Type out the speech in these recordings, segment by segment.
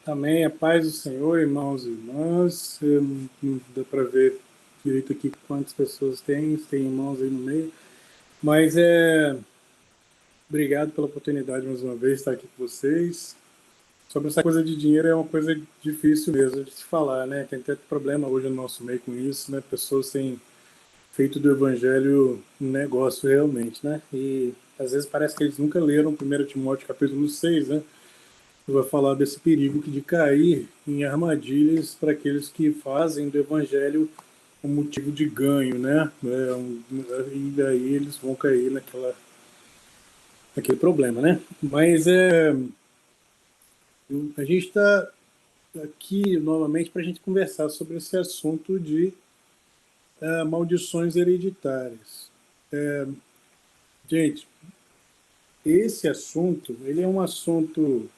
Amém. A paz do Senhor, irmãos e irmãs. Não dá para ver direito aqui quantas pessoas tem, se tem irmãos aí no meio. Mas obrigado pela oportunidade mais uma vez de estar aqui com vocês. Sobre essa coisa de dinheiro é uma coisa difícil mesmo de se falar, né? Tem tanto problema hoje no nosso meio com isso, né? Pessoas têm feito do evangelho um negócio realmente, né? E às vezes parece que eles nunca leram 1 Timóteo capítulo 6, né? Vai falar desse perigo de cair em armadilhas para aqueles que fazem do evangelho um motivo de ganho, né? E daí eles vão cair naquele problema, né? Mas a gente está aqui novamente para a gente conversar sobre esse assunto de maldições hereditárias. Gente, esse assunto, ele é um assunto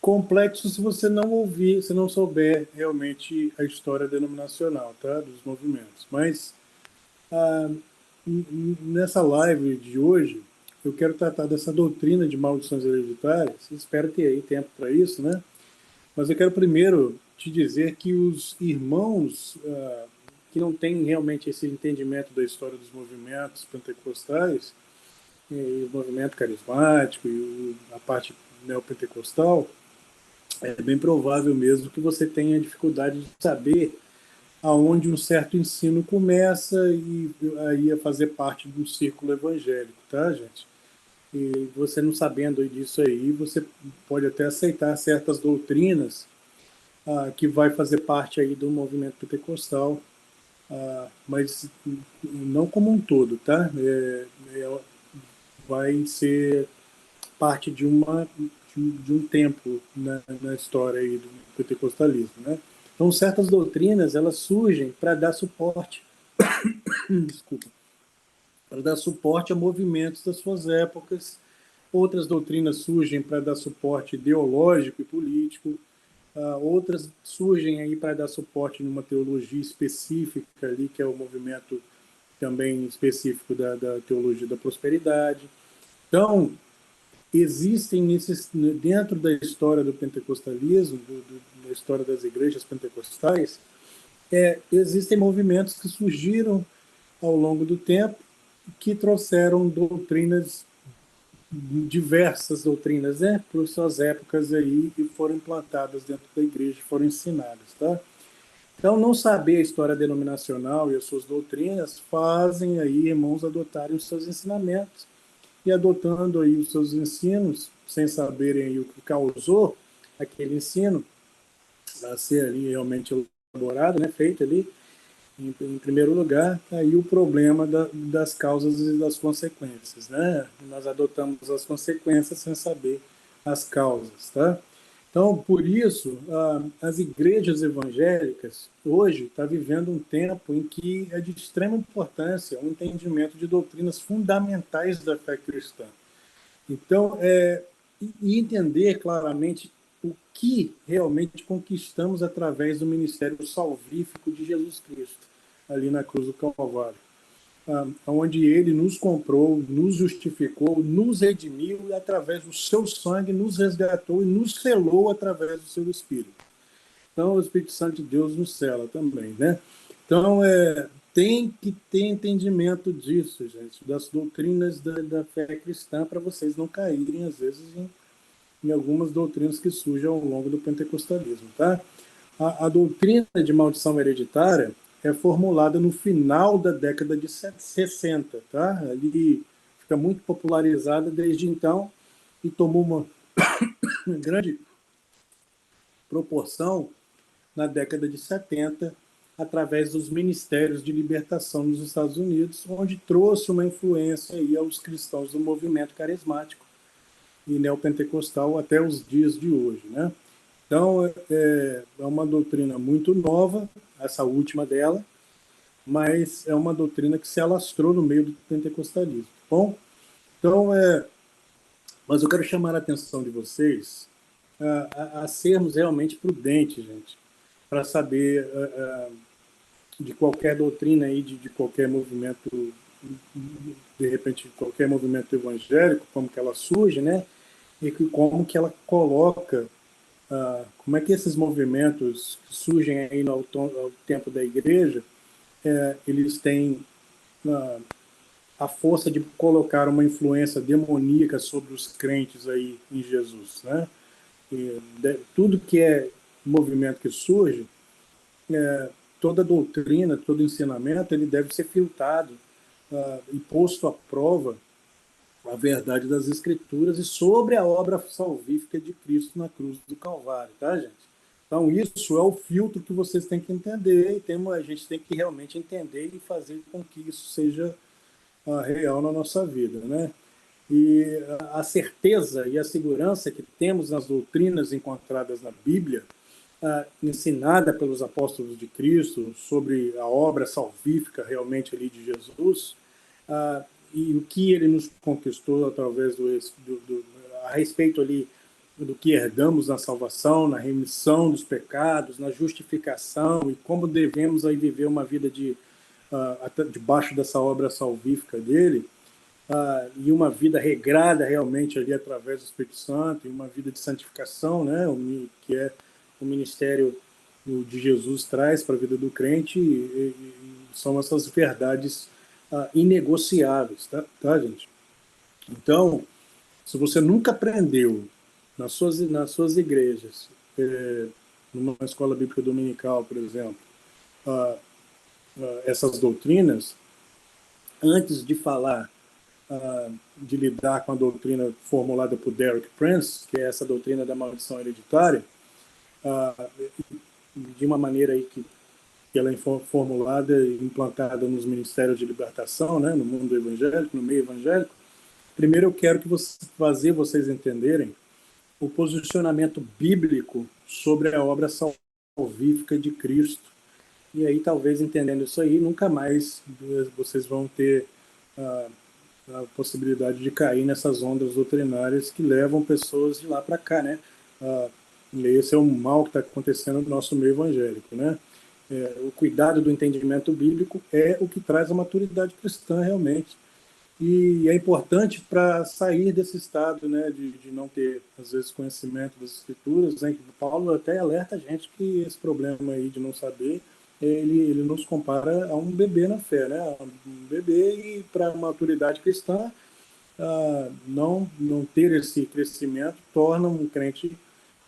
complexo se você não ouvir, se não souber realmente a história denominacional, tá? Dos movimentos. Mas nessa live de hoje, eu quero tratar dessa doutrina de maldições hereditárias. Espero ter aí tempo para isso, né? Mas eu quero primeiro te dizer que os irmãos que não têm realmente esse entendimento da história dos movimentos pentecostais, o movimento carismático e a parte neopentecostal, é bem provável mesmo que você tenha dificuldade de saber aonde um certo ensino começa e aí a fazer parte do círculo evangélico, tá, gente? E você não sabendo disso aí, você pode até aceitar certas doutrinas que vai fazer parte aí do movimento pentecostal, mas não como um todo, tá? Vai ser parte de um tempo na história aí do pentecostalismo, né? Então, certas doutrinas, elas surgem para dar suporte, desculpa, para dar suporte a movimentos das suas épocas. Outras doutrinas surgem para dar suporte ideológico e político. Outras surgem aí para dar suporte numa teologia específica ali, que é o movimento também específico da teologia da prosperidade. Então, existem esses, dentro da história do pentecostalismo, da história das igrejas pentecostais, existem movimentos que surgiram ao longo do tempo que trouxeram doutrinas, diversas doutrinas, né, por suas épocas aí e foram implantadas dentro da igreja, foram ensinadas, tá? Então, não saber a história denominacional e as suas doutrinas fazem aí irmãos adotarem os seus ensinamentos e adotando aí os seus ensinos, sem saberem aí o que causou aquele ensino a ser ali realmente elaborado, né, feito ali, em primeiro lugar, tá aí o problema das causas e das consequências, né? Nós adotamos as consequências sem saber as causas, tá? Então, por isso, as igrejas evangélicas hoje estão vivendo um tempo em que é de extrema importância o entendimento de doutrinas fundamentais da fé cristã. Então, e entender claramente o que realmente conquistamos através do ministério salvífico de Jesus Cristo, ali na cruz do Calvário, onde ele nos comprou, nos justificou, nos redimiu e através do seu sangue nos resgatou e nos selou através do seu Espírito. Então, o Espírito Santo de Deus nos sela também, né? Então, tem que ter entendimento disso, gente, das doutrinas da fé cristã, para vocês não caírem, às vezes, em algumas doutrinas que surgem ao longo do pentecostalismo, tá? A doutrina de maldição hereditária é formulada no final da década de 60, tá? Ali fica muito popularizada desde então e tomou uma grande proporção na década de 70, através dos ministérios de libertação nos Estados Unidos, onde trouxe uma influência aí aos cristãos do movimento carismático e neopentecostal até os dias de hoje, né? Então, é uma doutrina muito nova, essa última dela, mas é uma doutrina que se alastrou no meio do pentecostalismo. Bom, então, mas eu quero chamar a atenção de vocês a sermos realmente prudentes, gente, para saber de qualquer doutrina aí, de qualquer movimento de repente, qualquer movimento evangélico, como que ela surge, né? E como que ela coloca, como é que esses movimentos que surgem aí ao tempo da igreja, eles têm a força de colocar uma influência demoníaca sobre os crentes aí em Jesus, né? E tudo que é movimento que surge, toda doutrina, todo ensinamento, ele deve ser filtrado e posto à prova a verdade das Escrituras e sobre a obra salvífica de Cristo na cruz do Calvário, tá, gente? Então, isso é o filtro que vocês têm que entender e a gente tem que realmente entender e fazer com que isso seja real na nossa vida, né? E a certeza e a segurança que temos nas doutrinas encontradas na Bíblia, ensinada pelos apóstolos de Cristo sobre a obra salvífica realmente ali de Jesus, e o que ele nos conquistou através a respeito ali do que herdamos na salvação, na remissão dos pecados, na justificação e como devemos aí viver uma vida debaixo dessa obra salvífica dele, e uma vida regrada realmente ali através do Espírito Santo, e uma vida de santificação, né, que é o ministério de Jesus traz para a vida do crente, e são essas verdades inegociáveis, tá, gente? Então, se você nunca aprendeu nas suas igrejas, numa escola bíblica dominical, por exemplo, essas doutrinas, antes de falar de lidar com a doutrina formulada por Derek Prince, que é essa doutrina da maldição hereditária, de uma maneira aí que ela é formulada e implantada nos ministérios de libertação, né, no mundo evangélico, no meio evangélico. Primeiro eu quero fazer vocês entenderem o posicionamento bíblico sobre a obra salvífica de Cristo. E aí, talvez entendendo isso aí, nunca mais vocês vão ter a possibilidade de cair nessas ondas doutrinárias que levam pessoas de lá para cá, né? E esse é o mal que está acontecendo no nosso meio evangélico, né? O cuidado do entendimento bíblico é o que traz a maturidade cristã realmente. E é importante para sair desse estado, né, de não ter, às vezes, conhecimento das escrituras, né? Paulo até alerta a gente que esse problema aí de não saber, ele nos compara a um bebê na fé, né? Um bebê, e para a maturidade cristã, não ter esse crescimento torna um crente,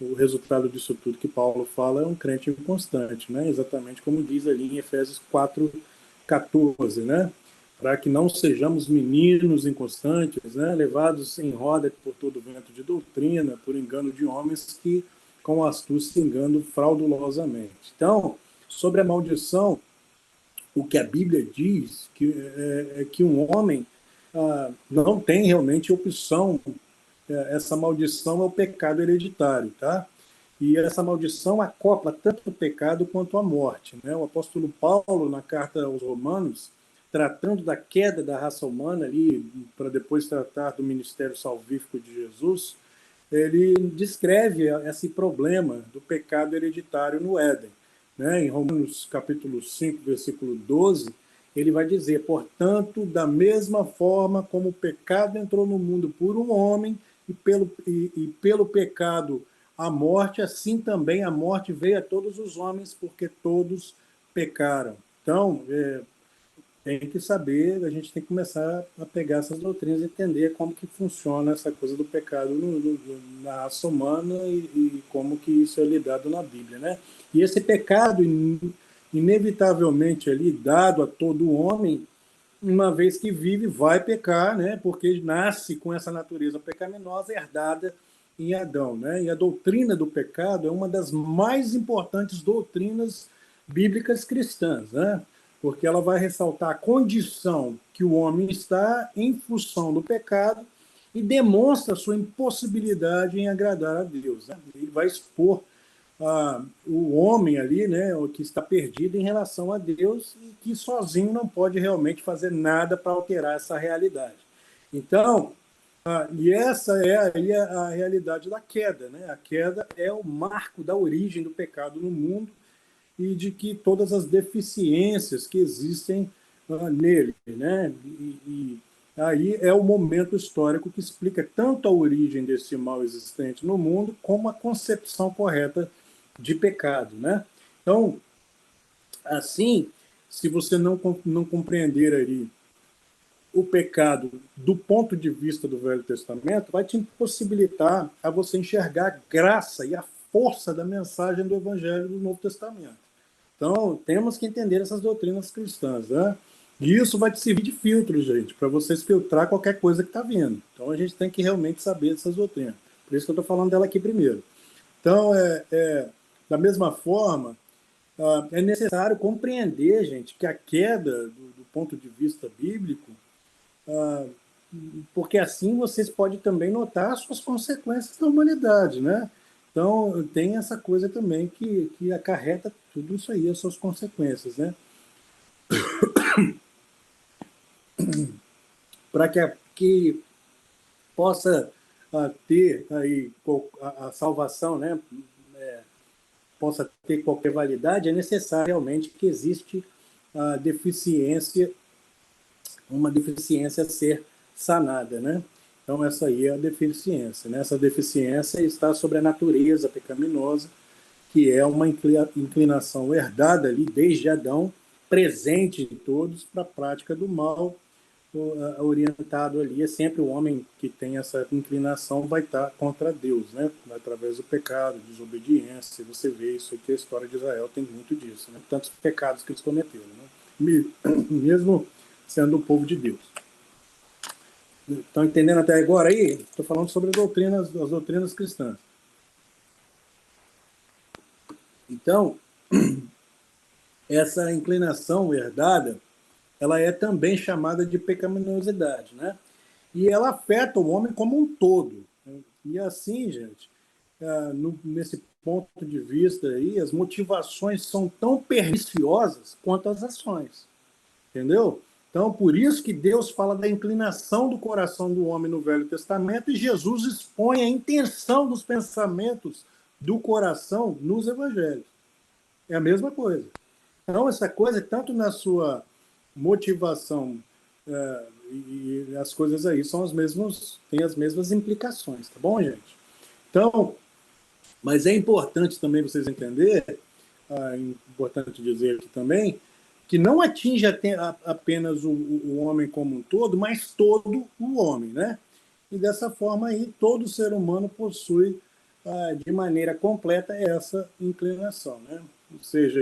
o resultado disso tudo que Paulo fala, é um crente inconstante, né? Exatamente como diz ali em Efésios 4:14, né? Para que não sejamos meninos inconstantes, né? Levados em roda por todo vento de doutrina, por engano de homens que com astúcia enganam fraudulosamente. Então, sobre a maldição, o que a Bíblia diz é que um homem não tem realmente opção. Essa maldição é o pecado hereditário, tá? E essa maldição acopla tanto o pecado quanto a morte, né? O apóstolo Paulo, na carta aos Romanos, tratando da queda da raça humana ali, para depois tratar do ministério salvífico de Jesus, ele descreve esse problema do pecado hereditário no Éden, né? Em Romanos capítulo 5, versículo 12, ele vai dizer: portanto, da mesma forma como o pecado entrou no mundo por um homem, e pelo pecado a morte, assim também a morte veio a todos os homens, porque todos pecaram. Então, tem que saber, a gente tem que começar a pegar essas doutrinas e entender como que funciona essa coisa do pecado na raça humana, e como que isso é lidado na Bíblia, né? E esse pecado, inevitavelmente ali, dado a todo homem, uma vez que vive, vai pecar, né? Porque nasce com essa natureza pecaminosa herdada em Adão, né? E a doutrina do pecado é uma das mais importantes doutrinas bíblicas cristãs, né? Porque ela vai ressaltar a condição que o homem está em função do pecado e demonstra a sua impossibilidade em agradar a Deus, né? Ele vai expor o homem ali, né, o que está perdido em relação a Deus, e que sozinho não pode realmente fazer nada para alterar essa realidade. Então, e essa é aí a realidade da queda, né? A queda é o marco da origem do pecado no mundo, e de que todas as deficiências que existem nele, né? E aí é o momento histórico que explica tanto a origem desse mal existente no mundo, como a concepção correta de pecado, né? Então, assim, se você não compreender aí o pecado do ponto de vista do Velho Testamento, vai te impossibilitar a você enxergar a graça e a força da mensagem do Evangelho do Novo Testamento. Então, temos que entender essas doutrinas cristãs, né? E isso vai te servir de filtro, gente, para vocês filtrar qualquer coisa que está vindo. Então, a gente tem que realmente saber dessas doutrinas. Por isso que eu estou falando dela aqui primeiro. Então, da mesma forma, é necessário compreender, gente, que a queda, do ponto de vista bíblico, porque assim vocês podem também notar as suas consequências na humanidade, né? Então, tem essa coisa também que acarreta tudo isso aí, as suas consequências, né? Para que possa ter aí a salvação, né? Possa ter qualquer validade, é necessário realmente que existe a deficiência, uma deficiência a ser sanada, né? Então, essa aí é a deficiência, né? Essa deficiência está sobre a natureza pecaminosa, que é uma inclinação herdada ali desde Adão, presente em todos para a prática do mal, orientado ali. É sempre o homem que tem essa inclinação vai estar contra Deus, né? Através do pecado, desobediência. Você vê isso aqui, a história de Israel tem muito disso, né? Tantos pecados que eles cometeram, né? Mesmo sendo o povo de Deus. Estão entendendo até agora aí? Estou falando sobre as doutrinas cristãs. Então, essa inclinação herdada, ela é também chamada de pecaminosidade, né? E ela afeta o homem como um todo. E assim, gente, nesse ponto de vista aí, as motivações são tão perniciosas quanto as ações. Entendeu? Então, por isso que Deus fala da inclinação do coração do homem no Velho Testamento e Jesus expõe a intenção dos pensamentos do coração nos evangelhos. É a mesma coisa. Então, essa coisa, tanto na sua motivação e as coisas aí são as mesmas, têm as mesmas implicações, tá bom, gente? Então, mas é importante também vocês entenderem, é importante dizer aqui também, que não atinge apenas o homem como um todo, mas todo o homem, né? E dessa forma aí, todo ser humano possui de maneira completa essa inclinação, né? Ou seja,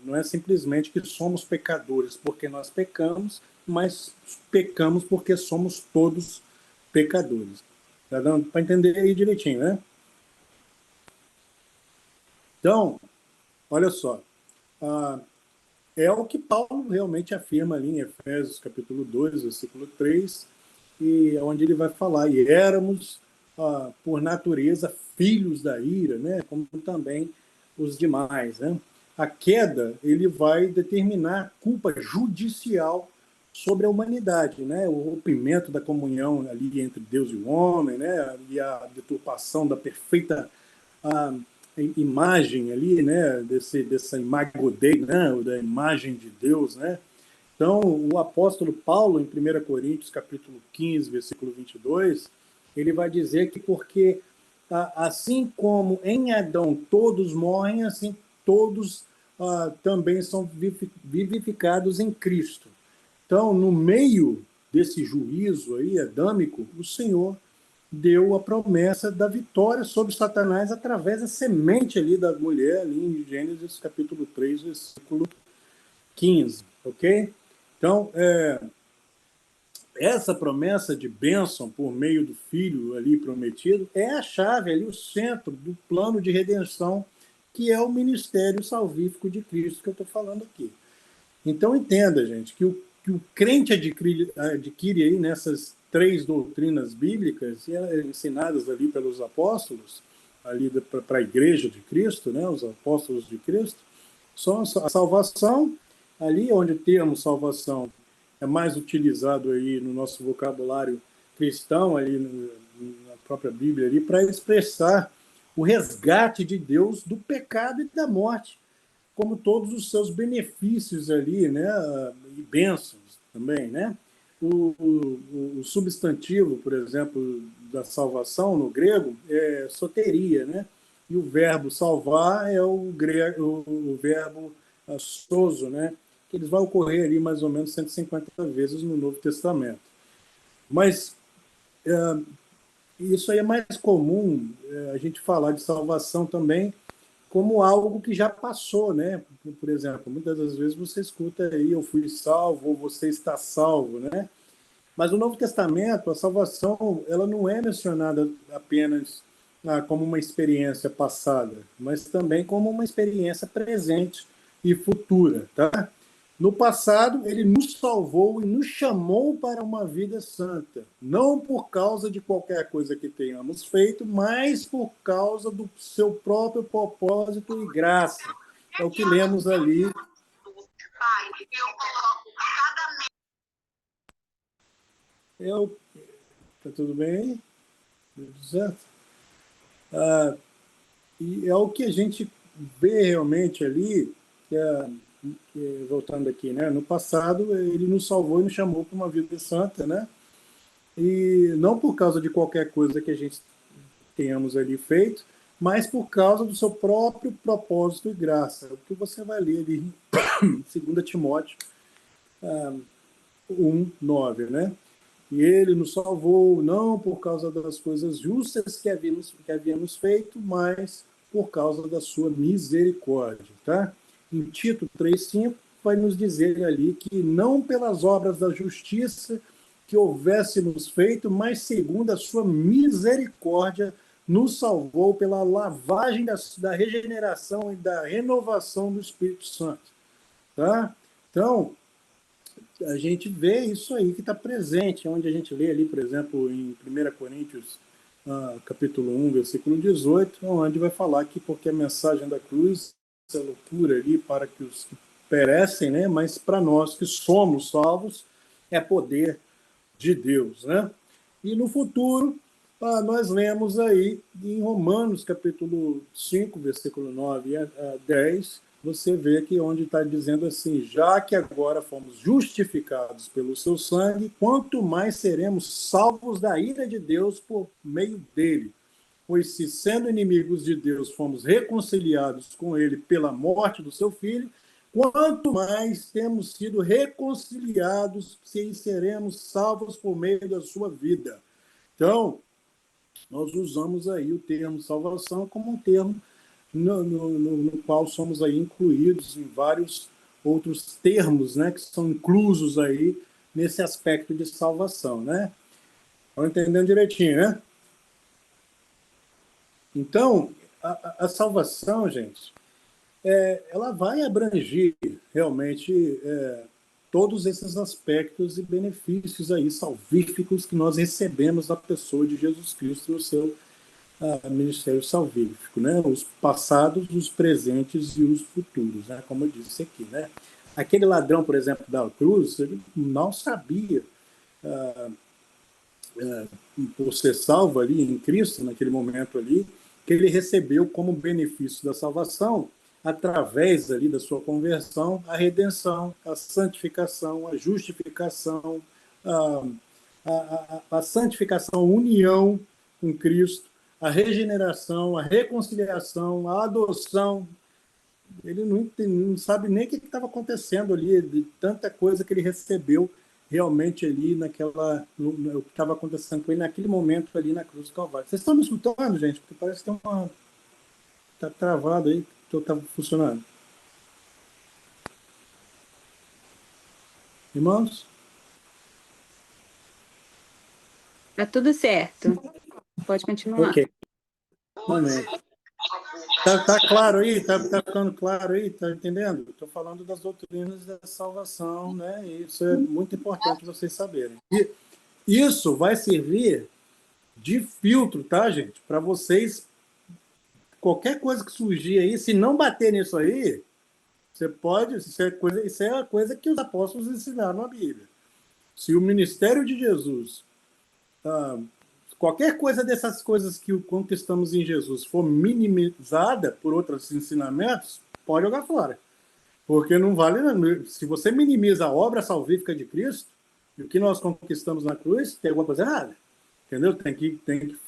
não é simplesmente que somos pecadores porque nós pecamos, mas pecamos porque somos todos pecadores. Tá dando para entender aí direitinho, né? Então, olha só, é o que Paulo realmente afirma ali em Efésios capítulo 2, versículo 3, e onde ele vai falar, e éramos, por natureza, filhos da ira, né? Como também os demais, né? A queda, ele vai determinar a culpa judicial sobre a humanidade, né? O rompimento da comunhão ali entre Deus e o homem, né? E a deturpação da perfeita imagem ali, né? Dessa imago Dei, né? Da imagem de Deus, né? Então, o apóstolo Paulo, em 1 Coríntios, capítulo 15, versículo 22, ele vai dizer que porque assim como em Adão todos morrem, assim todos também são vivificados em Cristo. Então, no meio desse juízo aí adâmico, o Senhor deu a promessa da vitória sobre Satanás através da semente ali da mulher, ali em Gênesis capítulo 3, versículo 15, ok? Então, essa promessa de bênção por meio do Filho ali prometido é a chave, ali, o centro do plano de redenção, que é o ministério salvífico de Cristo que eu estou falando aqui. Então, entenda, gente, que o crente adquire aí nessas três doutrinas bíblicas ensinadas ali pelos apóstolos, ali para a igreja de Cristo, né, os apóstolos de Cristo, são a salvação, ali onde o termo salvação é mais utilizado aí no nosso vocabulário cristão, ali na própria Bíblia, ali, para expressar o resgate de Deus do pecado e da morte, como todos os seus benefícios ali, né, e bênçãos também, né? O substantivo, por exemplo, da salvação no grego é soteria, né? E o verbo salvar é o verbo sozo, né? Que eles vão ocorrer ali mais ou menos 150 vezes no Novo Testamento. Mas isso aí é mais comum a gente falar de salvação também como algo que já passou, né? Por exemplo, muitas das vezes você escuta aí, eu fui salvo, ou você está salvo, né? Mas no Novo Testamento, a salvação, ela não é mencionada apenas como uma experiência passada, mas também como uma experiência presente e futura, tá? No passado, ele nos salvou e nos chamou para uma vida santa, não por causa de qualquer coisa que tenhamos feito, mas por causa do seu próprio propósito e graça. É o que lemos ali. Tá tudo bem aí? Tudo certo? E é o que a gente vê realmente ali, voltando aqui, né? No passado, ele nos salvou e nos chamou para uma vida santa, né? E não por causa de qualquer coisa que a gente tenhamos ali feito, mas por causa do seu próprio propósito e graça. O que você vai ler ali em 2 Timóteo 1:9, né? E ele nos salvou não por causa das coisas justas que havíamos feito, mas por causa da sua misericórdia, tá? Em Tito 3:5 vai nos dizer ali que não pelas obras da justiça que houvéssemos feito, mas segundo a sua misericórdia nos salvou pela lavagem da regeneração e da renovação do Espírito Santo, tá? Então, a gente vê isso aí que está presente, onde a gente lê ali, por exemplo, em 1 Coríntios, capítulo 1, versículo 18, onde vai falar que porque a mensagem da cruz é loucura ali para que os que perecem, né? Mas para nós que somos salvos, é poder de Deus, né? E no futuro, nós lemos aí em Romanos, capítulo 5, versículo 9 a 10, você vê que onde está dizendo assim, já que agora fomos justificados pelo seu sangue, quanto mais seremos salvos da ira de Deus por meio dele. Pois se, sendo inimigos de Deus, fomos reconciliados com ele pela morte do seu filho, quanto mais temos sido reconciliados, se seremos salvos por meio da sua vida. Então, nós usamos aí o termo salvação como um termo no qual somos aí incluídos em vários outros termos, né, que são inclusos aí nesse aspecto de salvação, né? Estão entendendo direitinho, né? Então, a salvação, gente, ela vai abranger realmente todos esses aspectos e benefícios aí salvíficos que nós recebemos da pessoa de Jesus Cristo no seu ministério salvífico, né? Os passados, os presentes e os futuros, né? Como eu disse aqui, né? Aquele ladrão, por exemplo, da cruz, ele não sabia, por ser salvo ali em Cristo, naquele momento ali, que ele recebeu como benefício da salvação, através ali da sua conversão, a redenção, a santificação, a justificação, a santificação, a união com Cristo, a regeneração, a reconciliação, a adoção. Ele não sabe nem o que estava acontecendo ali, de tanta coisa que ele recebeu realmente ali o que estava acontecendo com ele naquele momento ali na cruz do Calvário. Vocês estão me escutando, gente? Porque parece que está travado aí, que está funcionando. Irmãos? Tá tudo certo. Pode continuar. Ok. Amém. Tá claro aí? Tá ficando claro aí? Tá entendendo? Estou falando das doutrinas da salvação, né? E isso é muito importante vocês saberem. E isso vai servir de filtro, tá, gente? Para vocês, qualquer coisa que surgir aí, se não bater nisso aí, você pode. Isso é a coisa que os apóstolos ensinaram na Bíblia. Se o ministério de Jesus, qualquer coisa dessas coisas que conquistamos em Jesus for minimizada por outros ensinamentos, pode jogar fora. Porque não vale, se você minimiza a obra salvífica de Cristo, e o que nós conquistamos na cruz, tem alguma coisa errada. Entendeu? Tem que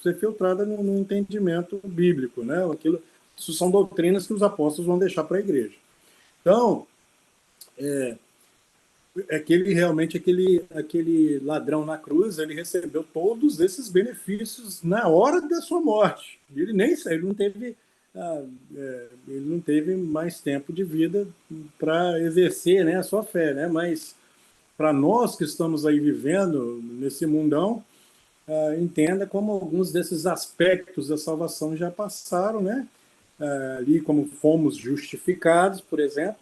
ser filtrada no entendimento bíblico, né? Isso são doutrinas que os apóstolos vão deixar para a igreja. Então, aquele ladrão na cruz, ele recebeu todos esses benefícios na hora da sua morte. Ele não teve mais tempo de vida para exercer, né, a sua fé, né? Mas para nós que estamos aí vivendo nesse mundão, entenda como alguns desses aspectos da salvação já passaram, né? Ali como fomos justificados, por exemplo.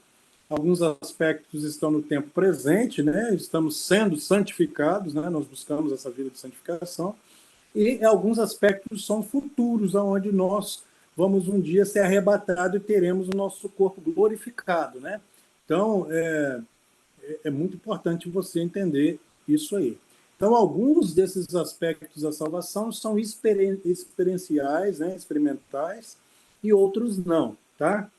Alguns aspectos estão no tempo presente, né? Estamos sendo santificados, né? Nós buscamos essa vida de santificação. E alguns aspectos são futuros, aonde nós vamos um dia ser arrebatados e teremos o nosso corpo glorificado, né? Então, é muito importante você entender isso aí. Então, alguns desses aspectos da salvação são experienciais, né? Experimentais, e outros não, tá?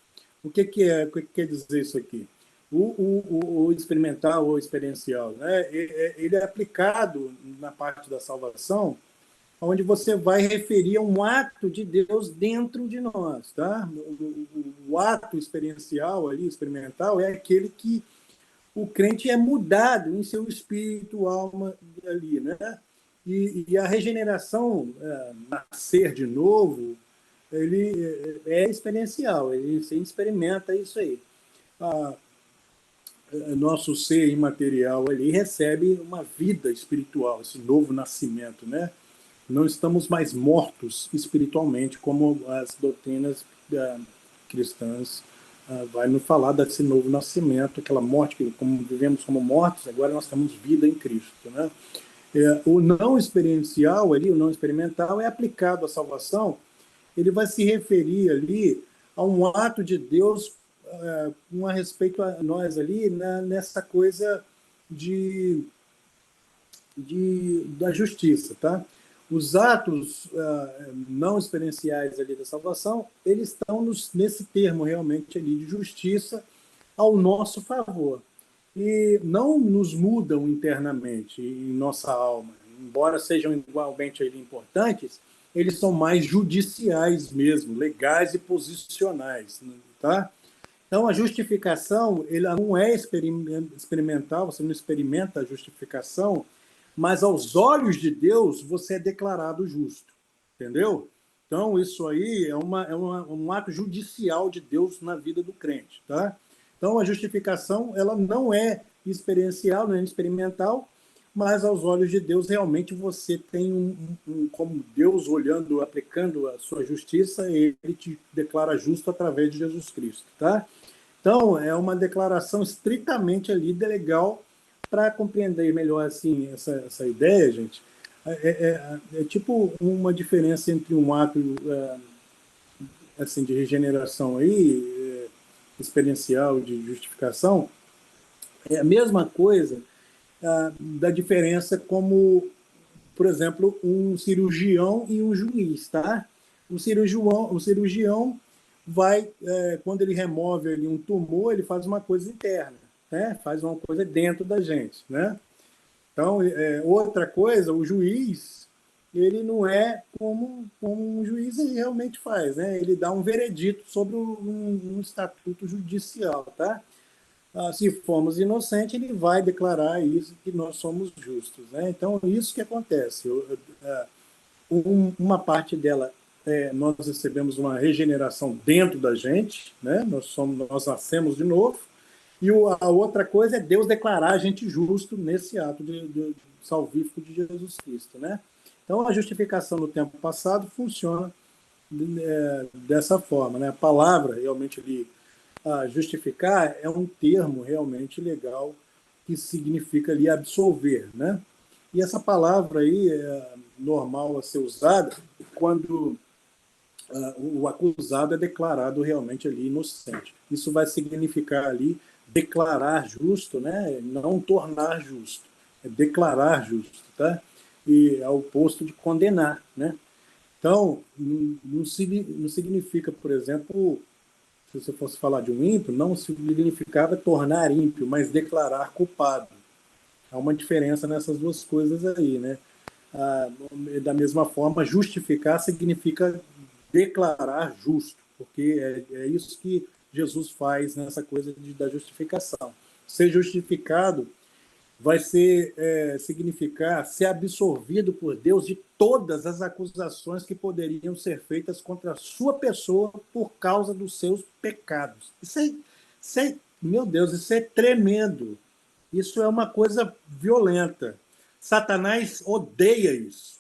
O que quer dizer isso aqui? O experimental ou experiencial, né? Ele é aplicado na parte da salvação, onde você vai referir a um ato de Deus dentro de nós, tá? O ato experiencial ali, experimental, é aquele que o crente é mudado em seu espírito, alma ali, né? E a regeneração, nascer de novo, ele é experiencial, ele se experimenta isso aí. Nosso ser imaterial ali recebe uma vida espiritual, esse novo nascimento, né? Não estamos mais mortos espiritualmente, como as doutrinas cristãs vai nos falar desse novo nascimento, aquela morte que, como vivemos como mortos, agora nós temos vida em Cristo, né? O não experiencial ali, o não experimental, é aplicado à salvação. Ele vai se referir ali a um ato de Deus com respeito a nós ali, nessa coisa da justiça, tá? Os atos não experienciais ali da salvação, eles estão nesse termo realmente ali de justiça ao nosso favor. E não nos mudam internamente em nossa alma. Embora sejam igualmente ali importantes, eles são mais judiciais mesmo, legais e posicionais, tá? Então, a justificação, ela não é experimental, você não experimenta a justificação, mas aos olhos de Deus, você é declarado justo, entendeu? Então, isso aí é um ato judicial de Deus na vida do crente, tá? Então, a justificação, ela não é experiencial, não é experimental, mas aos olhos de Deus, realmente você tem como Deus olhando, aplicando a sua justiça, ele te declara justo através de Jesus Cristo, tá? Então, é uma declaração estritamente ali legal para compreender melhor assim essa ideia, gente. É tipo uma diferença entre um ato assim de regeneração aí, experiencial, de justificação, é a mesma coisa da diferença como, por exemplo, um cirurgião e um juiz, tá? O cirurgião vai, quando ele remove ali um tumor, ele faz uma coisa interna, né? Faz uma coisa dentro da gente, né? Então, outra coisa, o juiz, ele não é como um juiz realmente faz, né? Ele dá um veredito sobre um estatuto judicial, tá? Se formos inocentes, ele vai declarar isso, que nós somos justos, né? Então, isso que acontece. Uma parte dela, nós recebemos uma regeneração dentro da gente, né? Nós nascemos de novo, e a outra coisa é Deus declarar a gente justo nesse ato de salvífico de Jesus Cristo, né? Então, a justificação no tempo passado funciona dessa forma, né? A palavra, realmente, ali, justificar é um termo realmente legal que significa ali absolver, né? E essa palavra aí é normal a ser usada quando o acusado é declarado realmente ali inocente. Isso vai significar ali declarar justo, né? Não tornar justo, é declarar justo, tá? E é o oposto de condenar, né? Então, não significa, por exemplo, se você fosse falar de um ímpio, não significava tornar ímpio, mas declarar culpado. Há uma diferença nessas duas coisas aí, né? Da mesma forma, justificar significa declarar justo, porque é isso que Jesus faz nessa coisa da justificação. Ser justificado vai significar ser absolvido por Deus de todas as acusações que poderiam ser feitas contra a sua pessoa por causa dos seus pecados. Meu Deus, isso é tremendo. Isso é uma coisa violenta. Satanás odeia isso.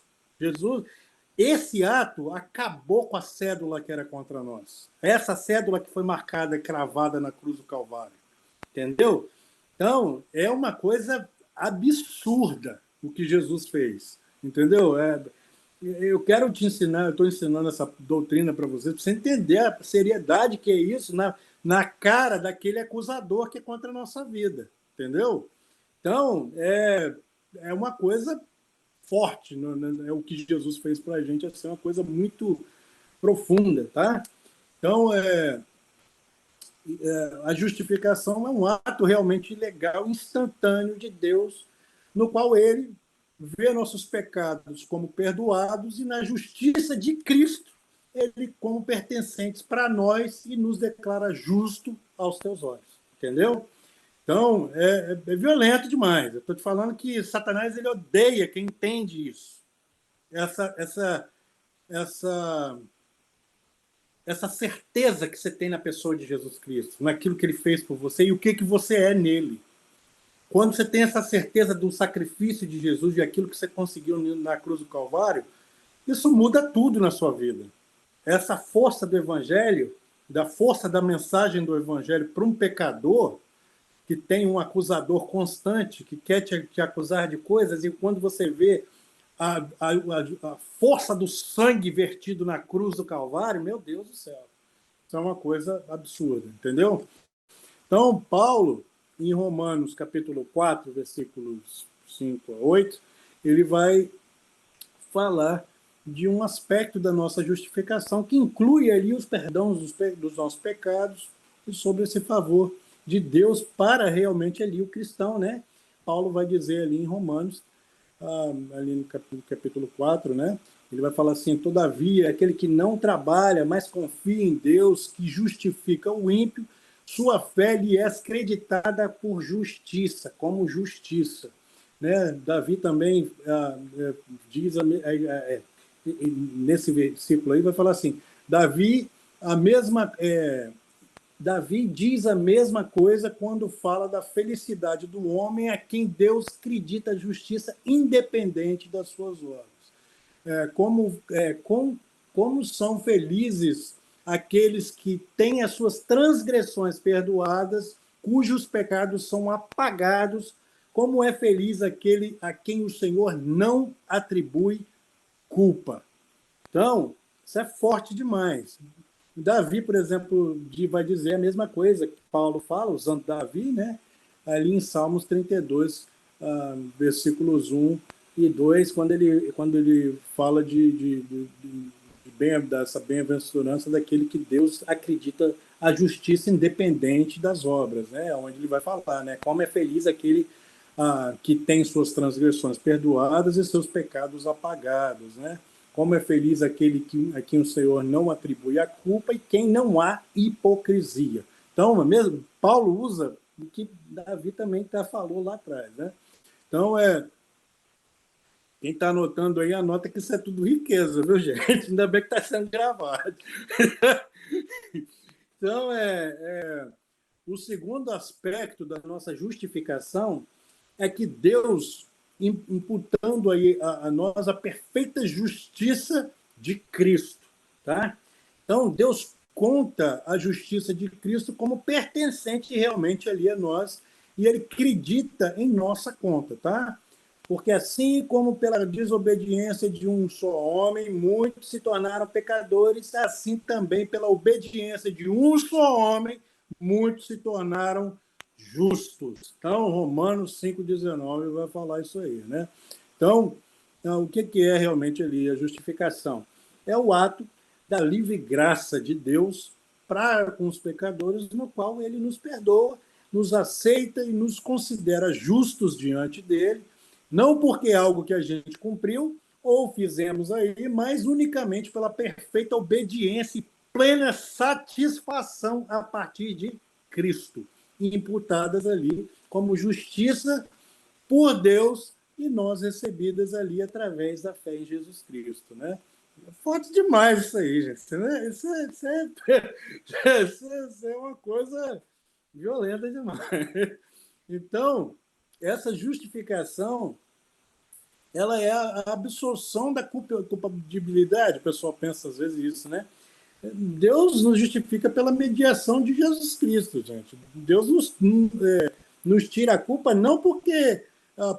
Esse ato acabou com a cédula que era contra nós. Essa cédula que foi marcada e cravada na cruz do Calvário. Entendeu? Então, é uma coisa absurda o que Jesus fez. Entendeu? Eu quero te ensinar, eu estou ensinando essa doutrina para você entender a seriedade que é isso na cara daquele acusador que é contra a nossa vida. Entendeu? Então, é uma coisa forte, é o que Jesus fez para a gente, é uma coisa muito profunda, tá? Então, a justificação é um ato realmente legal, instantâneo de Deus, no qual ele vê nossos pecados como perdoados e na justiça de Cristo, ele como pertencentes para nós e nos declara justo aos teus olhos, entendeu? Então, é violento demais. Eu estou te falando que Satanás ele odeia quem entende isso. Essa certeza que você tem na pessoa de Jesus Cristo, naquilo que ele fez por você e o que você é nele. Quando você tem essa certeza do sacrifício de Jesus e aquilo que você conseguiu na cruz do Calvário, isso muda tudo na sua vida. Essa força do Evangelho, da força da mensagem do Evangelho para um pecador que tem um acusador constante, que quer te acusar de coisas, e quando você vê a força do sangue vertido na cruz do Calvário, meu Deus do céu, isso é uma coisa absurda, entendeu? Então, Paulo, em Romanos, capítulo 4, versículos 5 a 8, ele vai falar de um aspecto da nossa justificação que inclui ali os perdões dos nossos pecados e sobre esse favor de Deus para realmente ali o cristão, né? Paulo vai dizer ali em Romanos, ali no capítulo 4, né? Ele vai falar assim: todavia, aquele que não trabalha, mas confia em Deus, que justifica o ímpio, sua fé lhe é acreditada por justiça, como justiça. Né? Davi também diz, nesse versículo aí, vai falar assim: Davi diz a mesma coisa quando fala da felicidade do homem a quem Deus acredita a justiça independente das suas obras. Como são felizes aqueles que têm as suas transgressões perdoadas, cujos pecados são apagados, como é feliz aquele a quem o Senhor não atribui culpa. Então, isso é forte demais. Davi, por exemplo, vai dizer a mesma coisa que Paulo fala, usando Davi, né? Ali em Salmos 32, versículos 1 e 2, quando ele fala dessa bem-aventurança daquele que Deus acredita a justiça independente das obras, né? Onde ele vai falar, né? Como é feliz aquele que tem suas transgressões perdoadas e seus pecados apagados, né? Como é feliz aquele a quem o Senhor não atribui a culpa e quem não há hipocrisia. Então, mesmo Paulo usa o que Davi também falou lá atrás, né? Então, quem está anotando aí, anota que isso é tudo riqueza, viu, gente? Ainda bem que está sendo gravado. Então, o segundo aspecto da nossa justificação é que Deus, imputando aí a nós a perfeita justiça de Cristo, tá? Então, Deus conta a justiça de Cristo como pertencente realmente ali a nós e ele acredita em nossa conta, tá? Porque assim como pela desobediência de um só homem, muitos se tornaram pecadores, assim também pela obediência de um só homem, muitos se tornaram justos. Então, Romanos 5,19 vai falar isso aí, né? Então, o que é realmente ali a justificação? É o ato da livre graça de Deus para com os pecadores, no qual ele nos perdoa, nos aceita e nos considera justos diante dele, não porque é algo que a gente cumpriu ou fizemos aí, mas unicamente pela perfeita obediência e plena satisfação a partir de Cristo, imputadas ali como justiça por Deus e nós recebidas ali através da fé em Jesus Cristo, né? Forte demais isso aí, gente. Isso é uma coisa violenta demais. Então, essa justificação, ela é a absorção da culpabilidade. O pessoal pensa às vezes isso, né? Deus nos justifica pela mediação de Jesus Cristo, gente. Deus nos tira a culpa não porque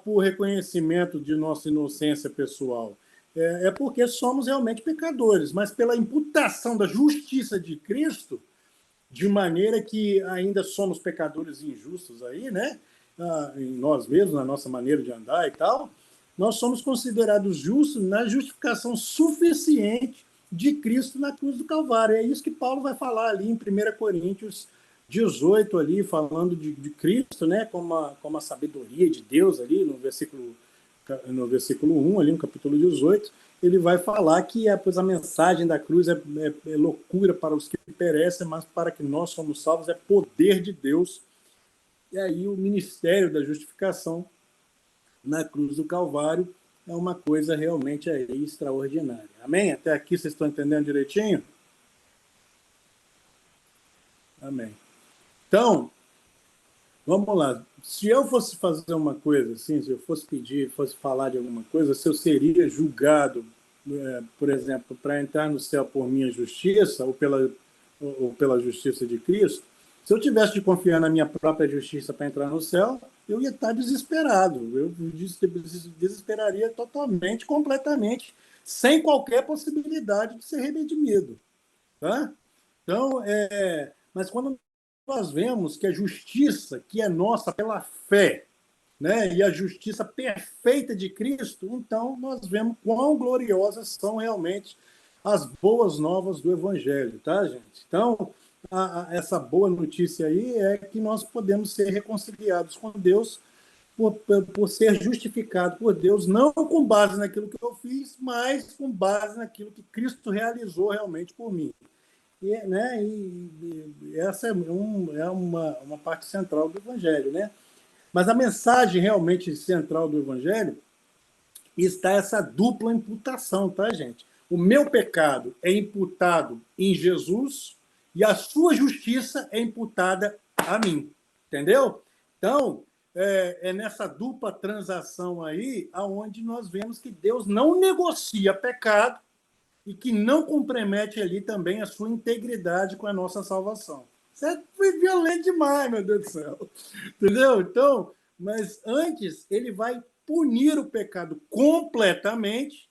por reconhecimento de nossa inocência pessoal, é porque somos realmente pecadores, mas pela imputação da justiça de Cristo, de maneira que ainda somos pecadores injustos aí, né? Em nós mesmos, na nossa maneira de andar e tal, nós somos considerados justos na justificação suficiente de Cristo na cruz do Calvário. É isso que Paulo vai falar ali em 1 Coríntios 18, ali, falando de Cristo, né? como a sabedoria de Deus, ali no versículo 1, ali no capítulo 18, ele vai falar que pois a mensagem da cruz é loucura para os que perecem, mas para que nós somos salvos é poder de Deus. E aí o ministério da justificação na cruz do Calvário é uma coisa realmente aí extraordinária. Amém? Até aqui vocês estão entendendo direitinho? Amém. Então, vamos lá. Se eu fosse fazer uma coisa assim, se eu fosse pedir, fosse falar de alguma coisa, se eu seria julgado, por exemplo, para entrar no céu por minha justiça ou pela justiça de Cristo, se eu tivesse de confiar na minha própria justiça para entrar no céu, eu ia estar desesperado. Eu desesperaria totalmente, completamente, sem qualquer possibilidade de ser redimido. Tá? Então, mas quando nós vemos que a justiça que é nossa pela fé, né, e a justiça perfeita de Cristo, então nós vemos quão gloriosas são realmente as boas novas do Evangelho, tá, gente? Então, essa boa notícia aí é que nós podemos ser reconciliados com Deus por ser justificado por Deus, não com base naquilo que eu fiz, mas com base naquilo que Cristo realizou realmente por mim. E essa é uma parte central do Evangelho, né? Mas a mensagem realmente central do Evangelho está essa dupla imputação, tá, gente? O meu pecado é imputado em Jesus e a sua justiça é imputada a mim, entendeu? Então, é nessa dupla transação aí aonde nós vemos que Deus não negocia pecado e que não compromete ali também a sua integridade com a nossa salvação. Isso foi violento demais, meu Deus do céu. Entendeu? Então, mas antes ele vai punir o pecado completamente,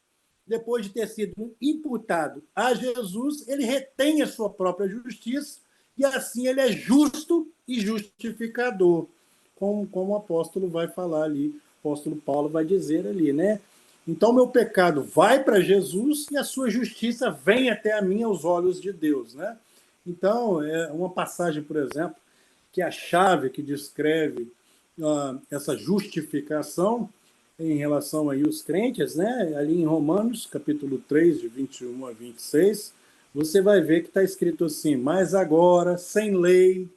depois de ter sido imputado a Jesus, ele retém a sua própria justiça e assim ele é justo e justificador, como o apóstolo vai falar ali, o apóstolo Paulo vai dizer ali, né? Então, meu pecado vai para Jesus e a sua justiça vem até a mim aos olhos de Deus, né? Então, é uma passagem, por exemplo, que é a chave que descreve essa justificação em relação aí aos crentes, né? Ali em Romanos, capítulo 3, de 21 a 26, você vai ver que está escrito assim: mas agora, sem lei,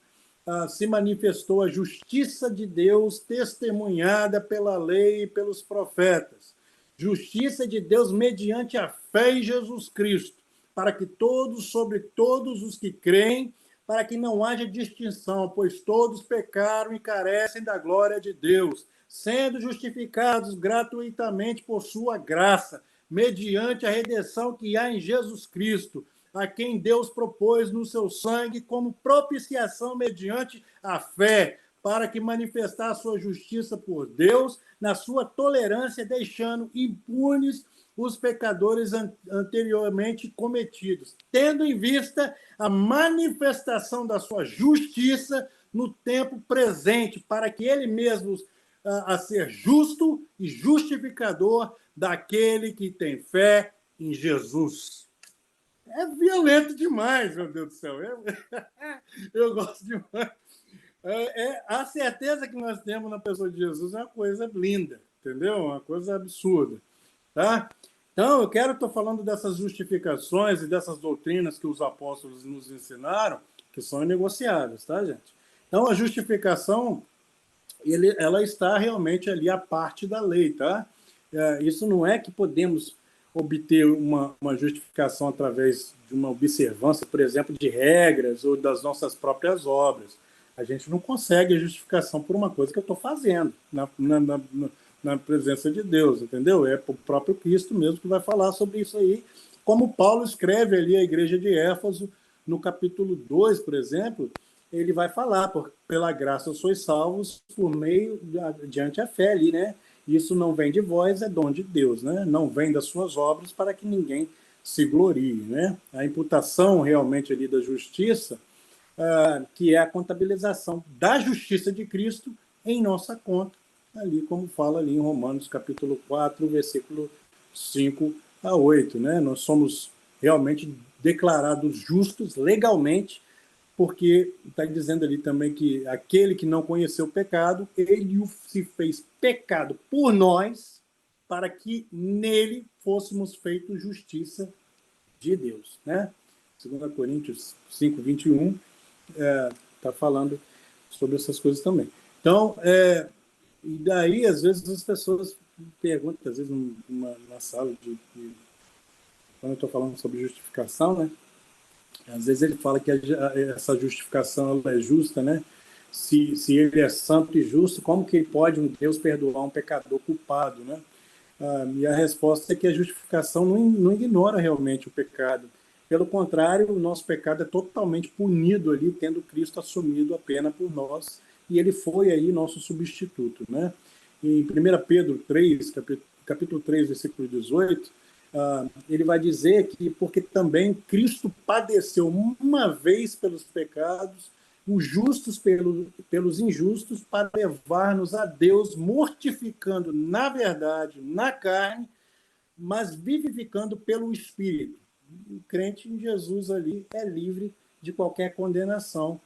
se manifestou a justiça de Deus testemunhada pela lei e pelos profetas. Justiça de Deus mediante a fé em Jesus Cristo, para que todos, sobre todos os que creem, para que não haja distinção, pois todos pecaram e carecem da glória de Deus, sendo justificados gratuitamente por sua graça, mediante a redenção que há em Jesus Cristo, a quem Deus propôs no seu sangue como propiciação mediante a fé, para que manifestar a sua justiça por Deus na sua tolerância, deixando impunes os pecadores anteriormente cometidos, tendo em vista a manifestação da sua justiça no tempo presente, para que ele mesmo a ser justo e justificador daquele que tem fé em Jesus. É violento demais, meu Deus do céu. Eu gosto demais. A certeza que nós temos na pessoa de Jesus é uma coisa linda, entendeu? Uma coisa absurda. Tá? Então, estou falando dessas justificações e dessas doutrinas que os apóstolos nos ensinaram, que são inegociáveis, tá, gente? Então, a justificação, ela está realmente ali à parte da lei, tá? Isso não é que podemos obter uma justificação através de uma observância, por exemplo, de regras ou das nossas próprias obras. A gente não consegue a justificação por uma coisa que eu estou fazendo na presença de Deus, entendeu? É o próprio Cristo mesmo que vai falar sobre isso aí, como Paulo escreve ali à igreja de Éfeso, no capítulo 2, por exemplo, ele vai falar, pela graça sois salvos por meio, diante a fé ali, né? Isso não vem de vós, é dom de Deus, né? Não vem das suas obras para que ninguém se glorie, né? A imputação realmente ali da justiça, que é a contabilização da justiça de Cristo em nossa conta, ali como fala ali em Romanos capítulo 4, versículo 5 a 8, né? Nós somos realmente declarados justos legalmente, porque está dizendo ali também que aquele que não conheceu o pecado, ele se fez pecado por nós, para que nele fôssemos feitos justiça de Deus, né? 2 Coríntios 5, 21, está falando sobre essas coisas também. Então, e daí, às vezes, as pessoas perguntam, às vezes, numa sala quando eu estou falando sobre justificação, né? Às vezes ele fala que essa justificação ela é justa, né? Se ele é santo e justo, como que pode um Deus perdoar um pecador culpado, né? E a resposta é que a justificação não ignora realmente o pecado. Pelo contrário, o nosso pecado é totalmente punido ali, tendo Cristo assumido a pena por nós, e ele foi aí nosso substituto, né? Em 1 Pedro 3, capítulo 3, versículo 18, ele vai dizer que porque também Cristo padeceu uma vez pelos pecados, os justos pelos injustos, para levar-nos a Deus, mortificando na verdade, na carne, mas vivificando pelo Espírito. O crente em Jesus ali é livre de qualquer condenação.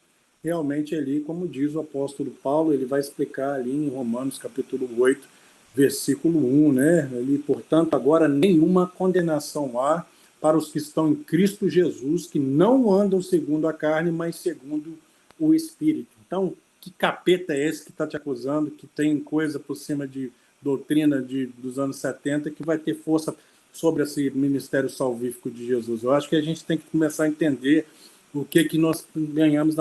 Realmente ali, como diz o apóstolo Paulo, ele vai explicar ali em Romanos capítulo 8, versículo 1, né? Ali, portanto, agora nenhuma condenação há para os que estão em Cristo Jesus, que não andam segundo a carne, mas segundo o Espírito. Então, que capeta é esse que está te acusando, que tem coisa por cima de doutrina dos anos 70 que vai ter força sobre esse ministério salvífico de Jesus? Eu acho que a gente tem que começar a entender o que nós ganhamos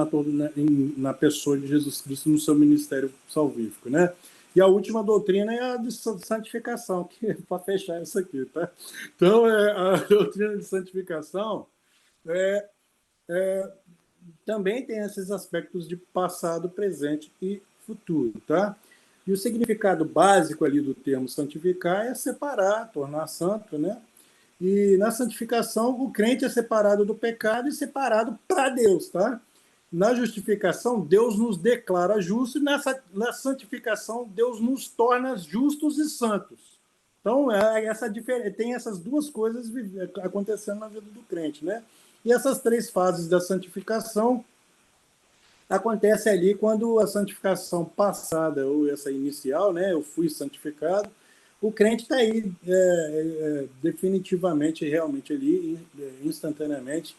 na pessoa de Jesus Cristo no seu ministério salvífico, né? E a última doutrina é a de santificação, que é para fechar isso aqui, tá? Então, a doutrina de santificação também tem esses aspectos de passado, presente e futuro, tá? E o significado básico ali do termo santificar é separar, tornar santo, né? E na santificação, o crente é separado do pecado e separado para Deus, tá? Na justificação, Deus nos declara justos, e na santificação, Deus nos torna justos e santos. Então, tem essas duas coisas acontecendo na vida do crente, né? E essas três fases da santificação acontece ali quando a santificação passada, ou essa inicial, né? Eu fui santificado, o crente está aí definitivamente, realmente ali, instantaneamente,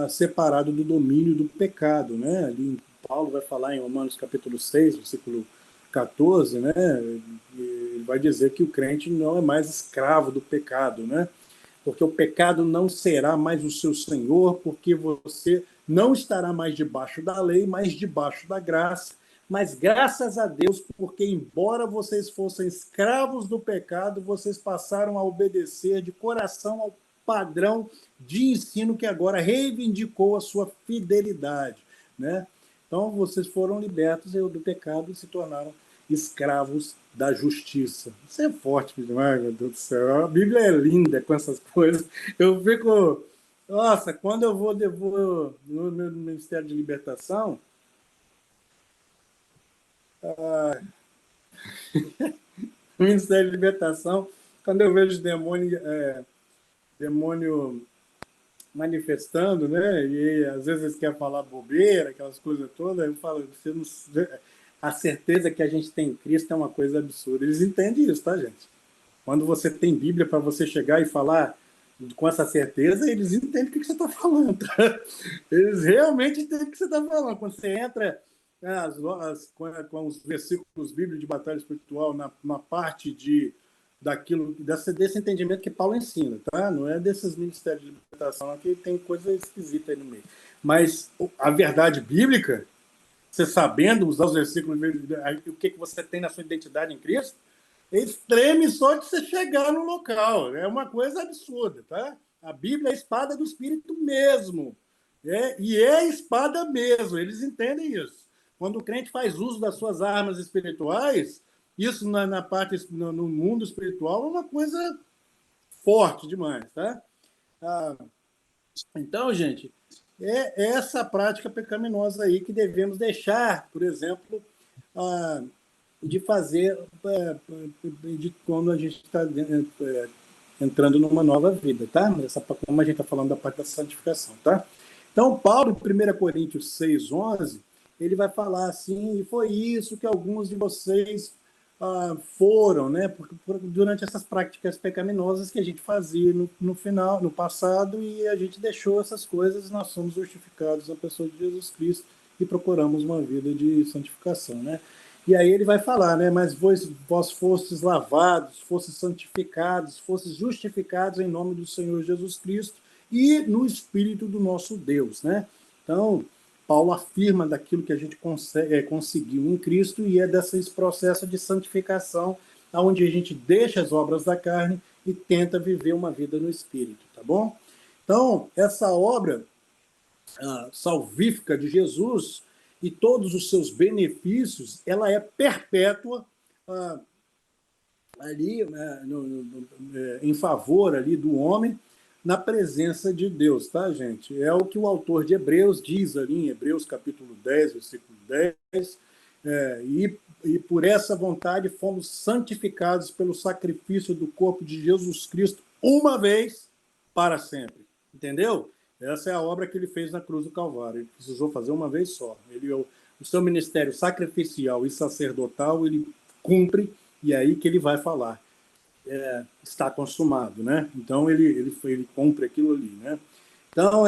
separado do domínio do pecado, né? Ali Paulo vai falar em Romanos capítulo 6, versículo 14, né? Ele vai dizer que o crente não é mais escravo do pecado, né? Porque o pecado não será mais o seu senhor, porque você não estará mais debaixo da lei, mas debaixo da graça. Mas graças a Deus, porque embora vocês fossem escravos do pecado, vocês passaram a obedecer de coração ao padrão de ensino que agora reivindicou a sua fidelidade, né? Então, vocês foram libertos do pecado e se tornaram escravos da justiça. Isso é forte demais, meu Deus do céu. A Bíblia é linda com essas coisas. Eu fico... Nossa, quando eu vou no meu Ministério de Libertação, no Ministério de Libertação, quando eu vejo demônio manifestando, né? E às vezes eles querem falar bobeira, aquelas coisas todas. Eu falo, você não... a certeza que a gente tem em Cristo é uma coisa absurda. Eles entendem isso, tá, gente? Quando você tem Bíblia para você chegar e falar com essa certeza, eles entendem o que você está falando. Tá? Eles realmente entendem o que você está falando. Quando você entra com os versículos bíblicos de batalha espiritual na parte desse entendimento que Paulo ensina, tá? Não é desses ministérios de libertação aqui, tem coisa esquisita aí no meio. Mas a verdade bíblica, você sabendo usar os versículos, o que você tem na sua identidade em Cristo, ele treme só de você chegar no local. É uma coisa absurda, tá? A Bíblia é a espada do Espírito mesmo. E é a espada mesmo, eles entendem isso. Quando o crente faz uso das suas armas espirituais, isso na parte, no mundo espiritual, é uma coisa forte demais, tá? Então, gente, é essa prática pecaminosa aí que devemos deixar, por exemplo, de fazer de quando a gente está entrando numa nova vida, tá? Como a gente está falando da parte da santificação, tá? Então, Paulo, em 1 Coríntios 6:11, ele vai falar assim, e foi isso que alguns de vocês foram, né? Durante essas práticas pecaminosas que a gente fazia no passado, e a gente deixou essas coisas, nós somos justificados na pessoa de Jesus Cristo e procuramos uma vida de santificação, né? E aí ele vai falar, né? Mas vós fostes lavados, fostes santificados, fostes justificados em nome do Senhor Jesus Cristo e no Espírito do nosso Deus, né? Então, Paulo afirma daquilo que a gente conseguiu em Cristo, e é desse processo de santificação onde a gente deixa as obras da carne e tenta viver uma vida no Espírito, tá bom? Então, essa obra salvífica de Jesus e todos os seus benefícios, ela é perpétua ali em favor ali do homem, na presença de Deus, tá, gente? É o que o autor de Hebreus diz ali em Hebreus capítulo 10, versículo 10, e por essa vontade fomos santificados pelo sacrifício do corpo de Jesus Cristo uma vez para sempre. Entendeu? Essa é a obra que ele fez na cruz do Calvário. Ele precisou fazer uma vez só. O seu ministério sacrificial e sacerdotal, ele cumpre, e é aí que ele vai falar. Está consumado, né? Então, ele cumpre aquilo ali, né? Então,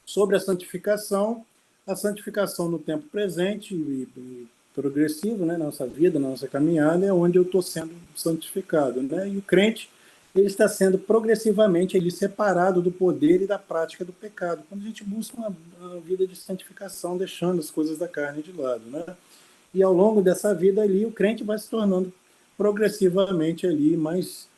sobre a santificação no tempo presente e progressivo, né? Nossa vida, nossa caminhada, é onde eu estou sendo santificado, né? E o crente, ele está sendo progressivamente separado do poder e da prática do pecado, quando a gente busca uma vida de santificação, deixando as coisas da carne de lado, né? E ao longo dessa vida ali, o crente vai se tornando progressivamente ali mais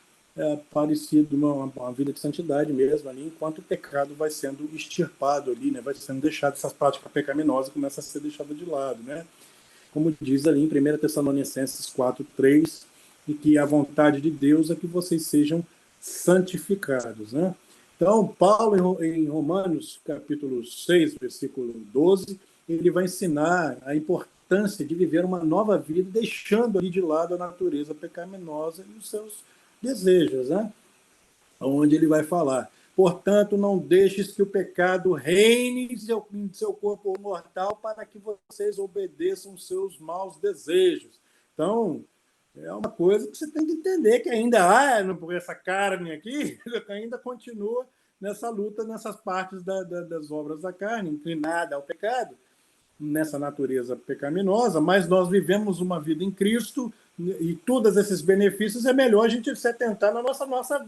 parecido uma vida de santidade mesmo ali, enquanto o pecado vai sendo extirpado ali, né? Vai sendo deixado, essas práticas pecaminosas começam a ser deixadas de lado, né? Como diz ali em 1 Tessalonicenses 4:3, e que a vontade de Deus é que vocês sejam santificados, né? Então, Paulo, em Romanos, capítulo 6, versículo 12, ele vai ensinar a importância de viver uma nova vida, deixando ali de lado a natureza pecaminosa e os seus desejos, né? Onde ele vai falar: portanto, não deixes que o pecado reine em seu corpo mortal, para que vocês obedeçam os seus maus desejos. Então, é uma coisa que você tem que entender, que ainda há, por essa carne aqui, ainda continua nessa luta, nessas partes das obras da carne, inclinada ao pecado, nessa natureza pecaminosa, mas nós vivemos uma vida em Cristo, e todos esses benefícios é melhor a gente se atentar na nossa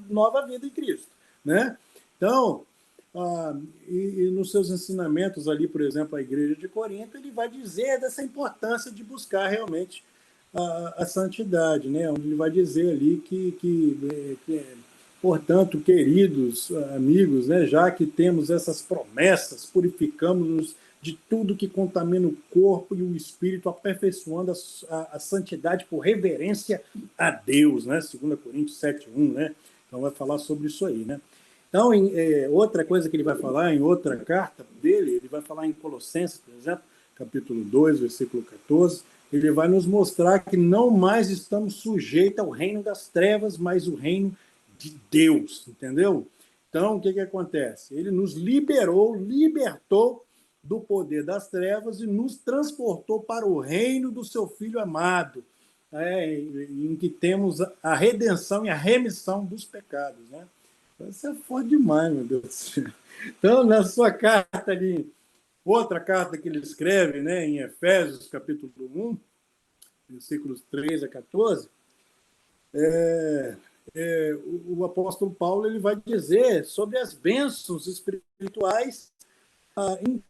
nova vida em Cristo, né? Então, e nos seus ensinamentos ali, por exemplo, a igreja de Corinto, ele vai dizer dessa importância de buscar realmente a santidade, né? Onde ele vai dizer ali portanto, queridos amigos, né, já que temos essas promessas, purificamos-nos de tudo que contamina o corpo e o espírito, aperfeiçoando a santidade por reverência a Deus, né? 2 Coríntios 7:1, né? Então vai falar sobre isso aí, né? Então, outra coisa que ele vai falar em outra carta dele, ele vai falar em Colossenses, por exemplo, capítulo 2, versículo 14, ele vai nos mostrar que não mais estamos sujeitos ao reino das trevas, mas o reino de Deus, entendeu? Então, o que acontece? Ele nos libertou do poder das trevas e nos transportou para o reino do seu Filho amado, em que temos a redenção e a remissão dos pecados. Né? Isso é forte demais, meu Deus do céu. Então, na sua carta ali, outra carta que ele escreve, né, em Efésios, capítulo 1, versículos 3 a 14, o apóstolo Paulo ele vai dizer sobre as bênçãos espirituais em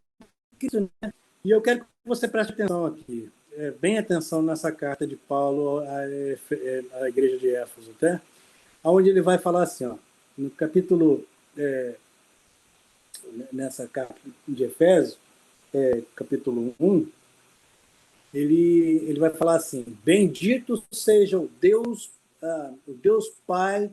Cristo. Né? E eu quero que você preste atenção aqui, bem atenção nessa carta de Paulo à igreja de Éfeso, tá? Onde ele vai falar assim, ó, no capítulo, nessa carta de Efésios, capítulo 1, ele vai falar assim: bendito seja o Deus Pai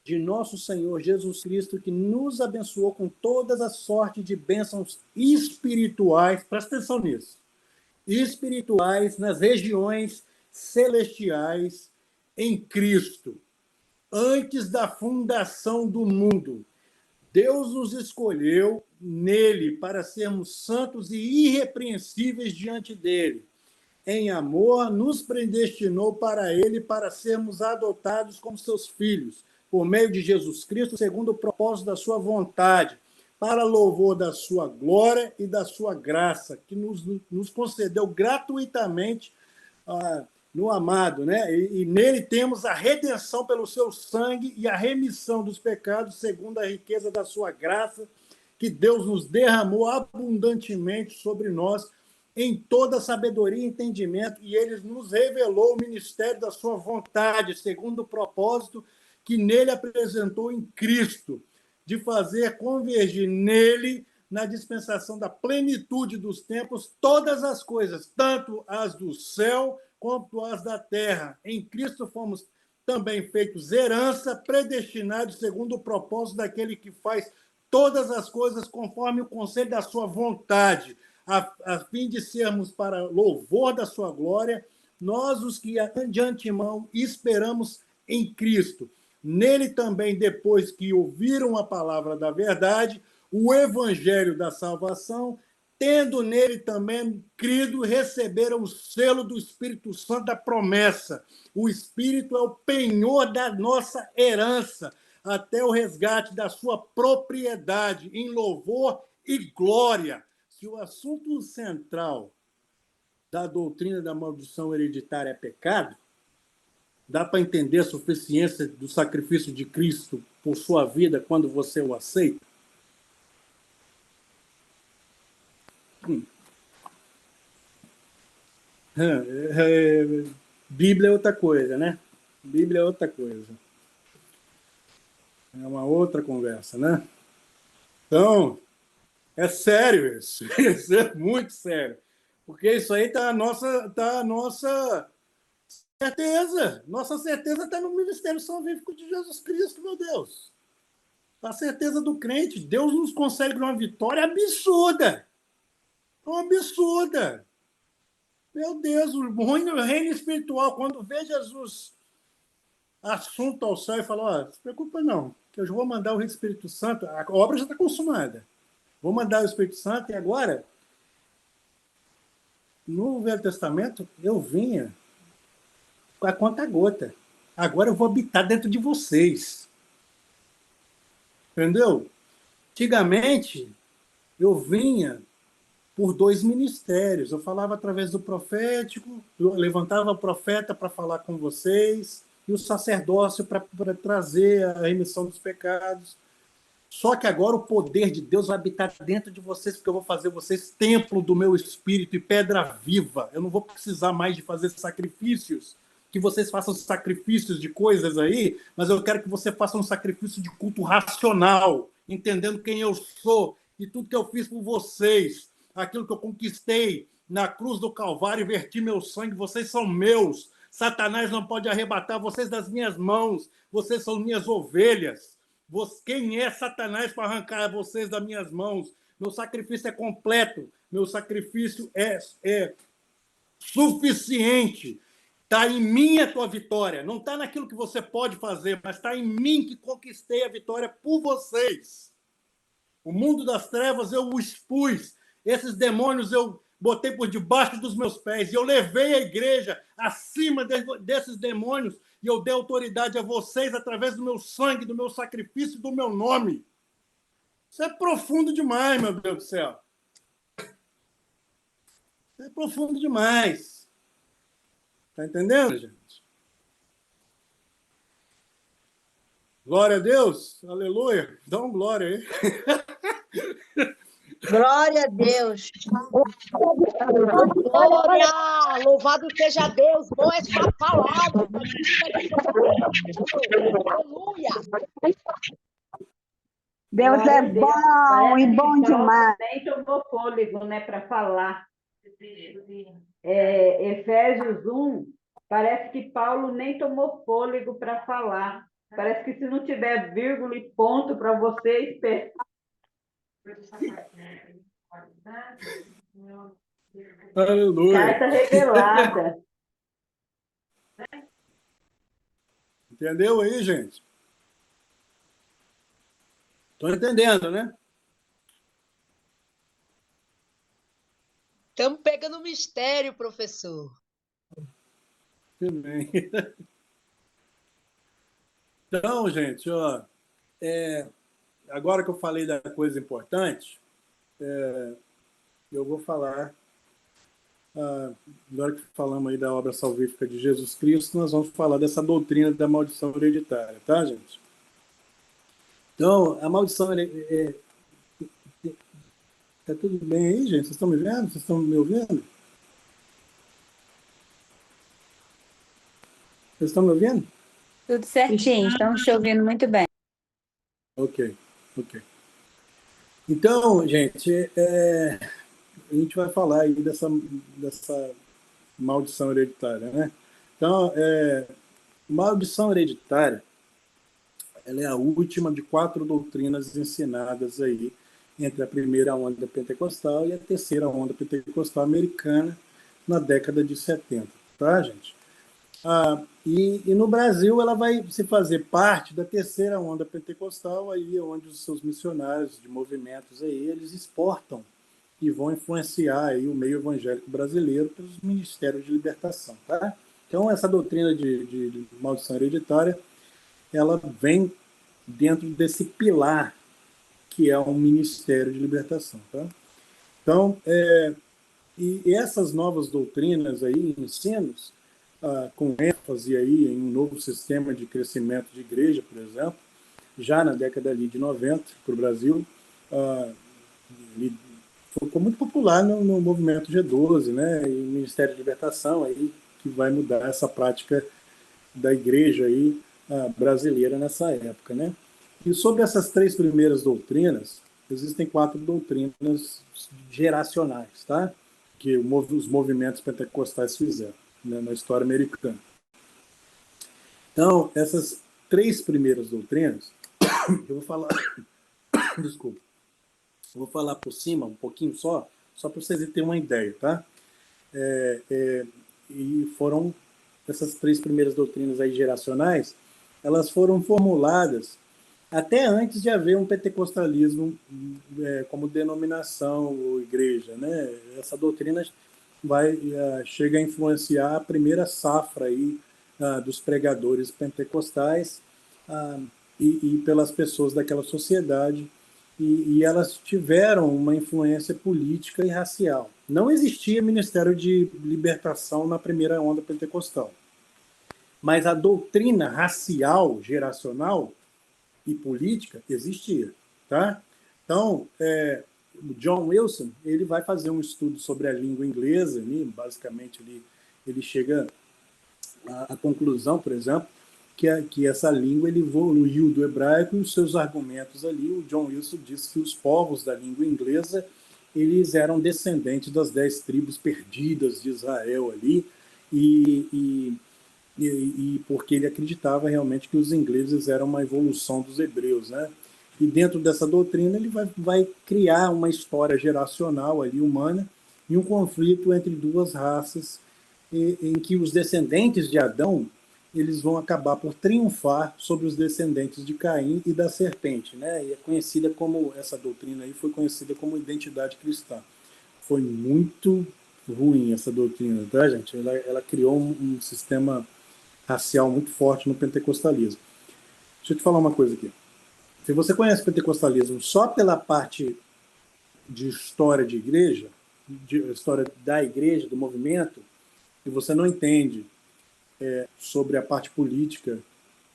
de nosso Senhor Jesus Cristo, que nos abençoou com todas as sortes de bênçãos espirituais, presta atenção nisso, espirituais nas regiões celestiais em Cristo, antes da fundação do mundo. Deus nos escolheu nele para sermos santos e irrepreensíveis diante dele. Em amor, nos predestinou para ele para sermos adotados como seus filhos, por meio de Jesus Cristo, segundo o propósito da sua vontade, para louvor da sua glória e da sua graça, que nos concedeu gratuitamente no amado, né? E nele temos a redenção pelo seu sangue e a remissão dos pecados, segundo a riqueza da sua graça, que Deus nos derramou abundantemente sobre nós, em toda sabedoria e entendimento, e ele nos revelou o ministério da sua vontade, segundo o propósito que nele apresentou em Cristo, de fazer convergir nele, na dispensação da plenitude dos tempos, todas as coisas, tanto as do céu quanto as da terra. Em Cristo fomos também feitos herança, predestinados segundo o propósito daquele que faz todas as coisas conforme o conselho da sua vontade, a fim de sermos para louvor da sua glória, nós os que de antemão esperamos em Cristo. Nele também, depois que ouviram a palavra da verdade, o evangelho da salvação, tendo nele também crido, receberam o selo do Espírito Santo da promessa. O Espírito é o penhor da nossa herança, até o resgate da sua propriedade, em louvor e glória. Se o assunto central da doutrina da maldição hereditária é pecado, dá para entender a suficiência do sacrifício de Cristo por sua vida quando você o aceita? Bíblia é outra coisa, né? Bíblia é outra coisa. É uma outra conversa, né? Então, é sério isso. Isso é muito sério. Porque isso aí está a nossa certeza. Nossa certeza está no ministério salvífico de Jesus Cristo, meu Deus. A certeza do crente. Deus nos consegue uma vitória absurda. Uma absurda. Meu Deus, o reino espiritual, quando vê Jesus assunto ao céu e fala, ó, não se preocupa não, que eu já vou mandar o Espírito Santo, a obra já está consumada. Vou mandar o Espírito Santo e agora, no Velho Testamento, eu vinha com a conta gota. Agora eu vou habitar dentro de vocês. Entendeu? Antigamente, eu vinha por 2 ministérios. Eu falava através do profético, eu levantava o profeta para falar com vocês, e o sacerdócio para trazer a remissão dos pecados. Só que agora o poder de Deus vai habitar dentro de vocês, porque eu vou fazer vocês templo do meu espírito e pedra viva. Eu não vou precisar mais de fazer sacrifícios, que vocês façam sacrifícios de coisas aí, mas eu quero que você faça um sacrifício de culto racional, entendendo quem eu sou e tudo que eu fiz por vocês, aquilo que eu conquistei na cruz do Calvário, verti meu sangue, vocês são meus. Satanás não pode arrebatar vocês das minhas mãos, vocês são minhas ovelhas. Quem é Satanás para arrancar vocês das minhas mãos? Meu sacrifício é completo, meu sacrifício é suficiente. Está em mim a tua vitória. Não está naquilo que você pode fazer, mas está em mim que conquistei a vitória por vocês. O mundo das trevas eu o expus. Esses demônios eu botei por debaixo dos meus pés. E eu levei a igreja acima desses demônios. E eu dei autoridade a vocês através do meu sangue, do meu sacrifício, do meu nome. Isso é profundo demais, meu Deus do céu. Isso é profundo demais. Está entendendo, gente? Glória a Deus. Aleluia. Dá um glória aí. Glória a Deus. Glória! Louvado seja Deus! Bom esta palavra! Aleluia! Deus é bom e bom demais. Nem tomou fôlego, né, para falar. Efésios 1, parece que Paulo nem tomou fôlego para falar. Parece que se não tiver vírgula e ponto para vocês, Aleluia. carta revelada. Entendeu aí, gente? Estou entendendo, né? Estamos pegando mistério, professor. Tudo bem. Então, gente, ó, agora que eu falei da coisa importante, eu vou falar, agora que falamos aí da obra salvífica de Jesus Cristo, nós vamos falar dessa doutrina da maldição hereditária, tá, gente? Então, a maldição hereditária... Tá tudo bem aí, gente? Vocês estão me vendo? Vocês estão me ouvindo? Vocês estão me ouvindo? Tudo certinho, estamos te ouvindo muito bem. Ok. Então, gente, a gente vai falar aí dessa maldição hereditária, né? Então, maldição hereditária, ela é a última de 4 doutrinas ensinadas aí entre a primeira onda pentecostal e a terceira onda pentecostal americana na década de 70, tá, gente? E no Brasil ela vai se fazer parte da terceira onda pentecostal, aí onde os seus missionários de movimentos aí, eles exportam e vão influenciar aí o meio evangélico brasileiro pelos ministérios de libertação, tá? Então essa doutrina de maldição hereditária, ela vem dentro desse pilar que é um ministério de libertação, tá? Então, e essas novas doutrinas aí, ensinos, com ênfase aí em um novo sistema de crescimento de igreja, por exemplo, já na década ali de 90, para o Brasil, ficou muito popular no movimento G12, né, e o Ministério de Libertação, aí, que vai mudar essa prática da igreja aí, brasileira nessa época, né? E sobre essas 3 primeiras doutrinas, existem 4 doutrinas geracionais, tá? Que os movimentos pentecostais fizeram, né, na história americana. Então, essas 3 primeiras doutrinas, eu vou falar, desculpa, eu vou falar por cima um pouquinho só para vocês terem uma ideia, tá? E foram essas 3 primeiras doutrinas aí geracionais, elas foram formuladas até antes de haver um pentecostalismo como denominação ou igreja, né? Essa doutrina chega a influenciar a primeira safra aí, dos pregadores pentecostais e pelas pessoas daquela sociedade, e elas tiveram uma influência política e racial. Não existia ministério de libertação na primeira onda pentecostal, mas a doutrina racial, geracional e política existia, tá? Então, o John Wilson, ele vai fazer um estudo sobre a língua inglesa, né? Basicamente ele chega à conclusão, por exemplo, que essa língua ele evoluiu do hebraico, e os seus argumentos ali, o John Wilson diz que os povos da língua inglesa, eles eram descendentes das 10 tribos perdidas de Israel ali, e porque ele acreditava realmente que os ingleses eram uma evolução dos hebreus, né? E dentro dessa doutrina ele vai criar uma história geracional ali humana e um conflito entre 2 raças em que os descendentes de Adão eles vão acabar por triunfar sobre os descendentes de Caim e da serpente, né? E é conhecida como, essa doutrina aí foi conhecida como identidade cristã. Foi muito ruim essa doutrina, tá, gente? Ela criou um sistema racial muito forte no pentecostalismo. Deixa eu te falar uma coisa aqui. Se você conhece o pentecostalismo só pela parte de história de igreja, de história da igreja, do movimento, e você não entende sobre a parte política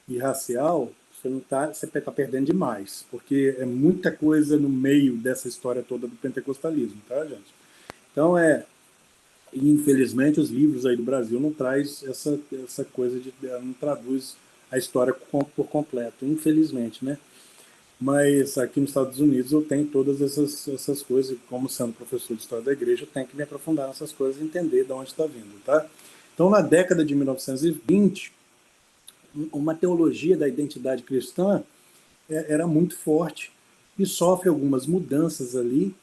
e racial, você está perdendo demais, porque é muita coisa no meio dessa história toda do pentecostalismo, tá, gente? Então, infelizmente, os livros aí do Brasil não traz essa coisa não traduz a história por completo, infelizmente, né? Mas aqui nos Estados Unidos eu tenho todas essas coisas, como sendo professor de história da igreja, eu tenho que me aprofundar nessas coisas e entender de onde está vindo, tá? Então, na década de 1920, uma teologia da identidade cristã era muito forte e sofre algumas mudanças ali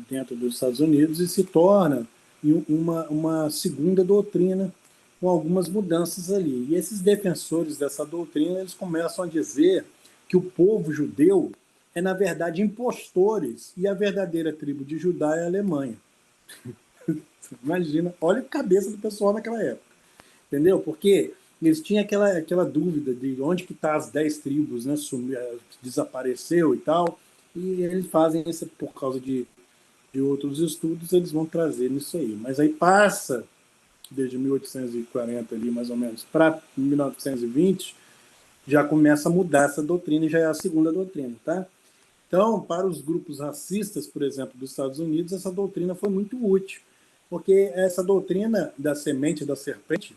dentro dos Estados Unidos e se torna uma segunda doutrina com algumas mudanças ali. E esses defensores dessa doutrina, eles começam a dizer que o povo judeu é, na verdade, impostores e a verdadeira tribo de Judá é a Alemanha. Imagina, olha a cabeça do pessoal naquela época, entendeu? Porque eles tinham aquela dúvida de onde que tá as 10 tribos, né? Desapareceu e tal, e eles fazem isso por causa de outros estudos, eles vão trazer nisso aí. Mas aí passa, desde 1840 ali, mais ou menos, para 1920, já começa a mudar essa doutrina e já é a segunda doutrina, tá? Então, para os grupos racistas, por exemplo, dos Estados Unidos, essa doutrina foi muito útil, porque essa doutrina da semente da serpente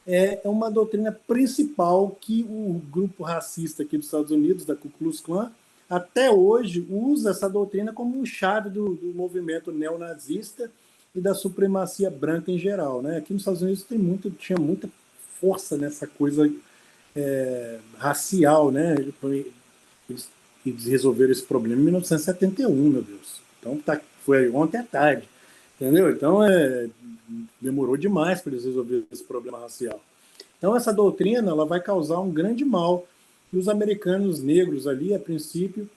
é uma doutrina principal que o grupo racista aqui dos Estados Unidos, da Ku Klux Klan, até hoje usa essa doutrina como um chave do movimento neonazista e da supremacia branca em geral, né? Aqui nos Estados Unidos tinha muita força nessa coisa racial, né? Eles resolveram esse problema em 1971, meu Deus. Então foi ontem à tarde, entendeu? Então demorou demais para eles resolverem esse problema racial. Então essa doutrina ela vai causar um grande mal. E os americanos negros ali, a princípio,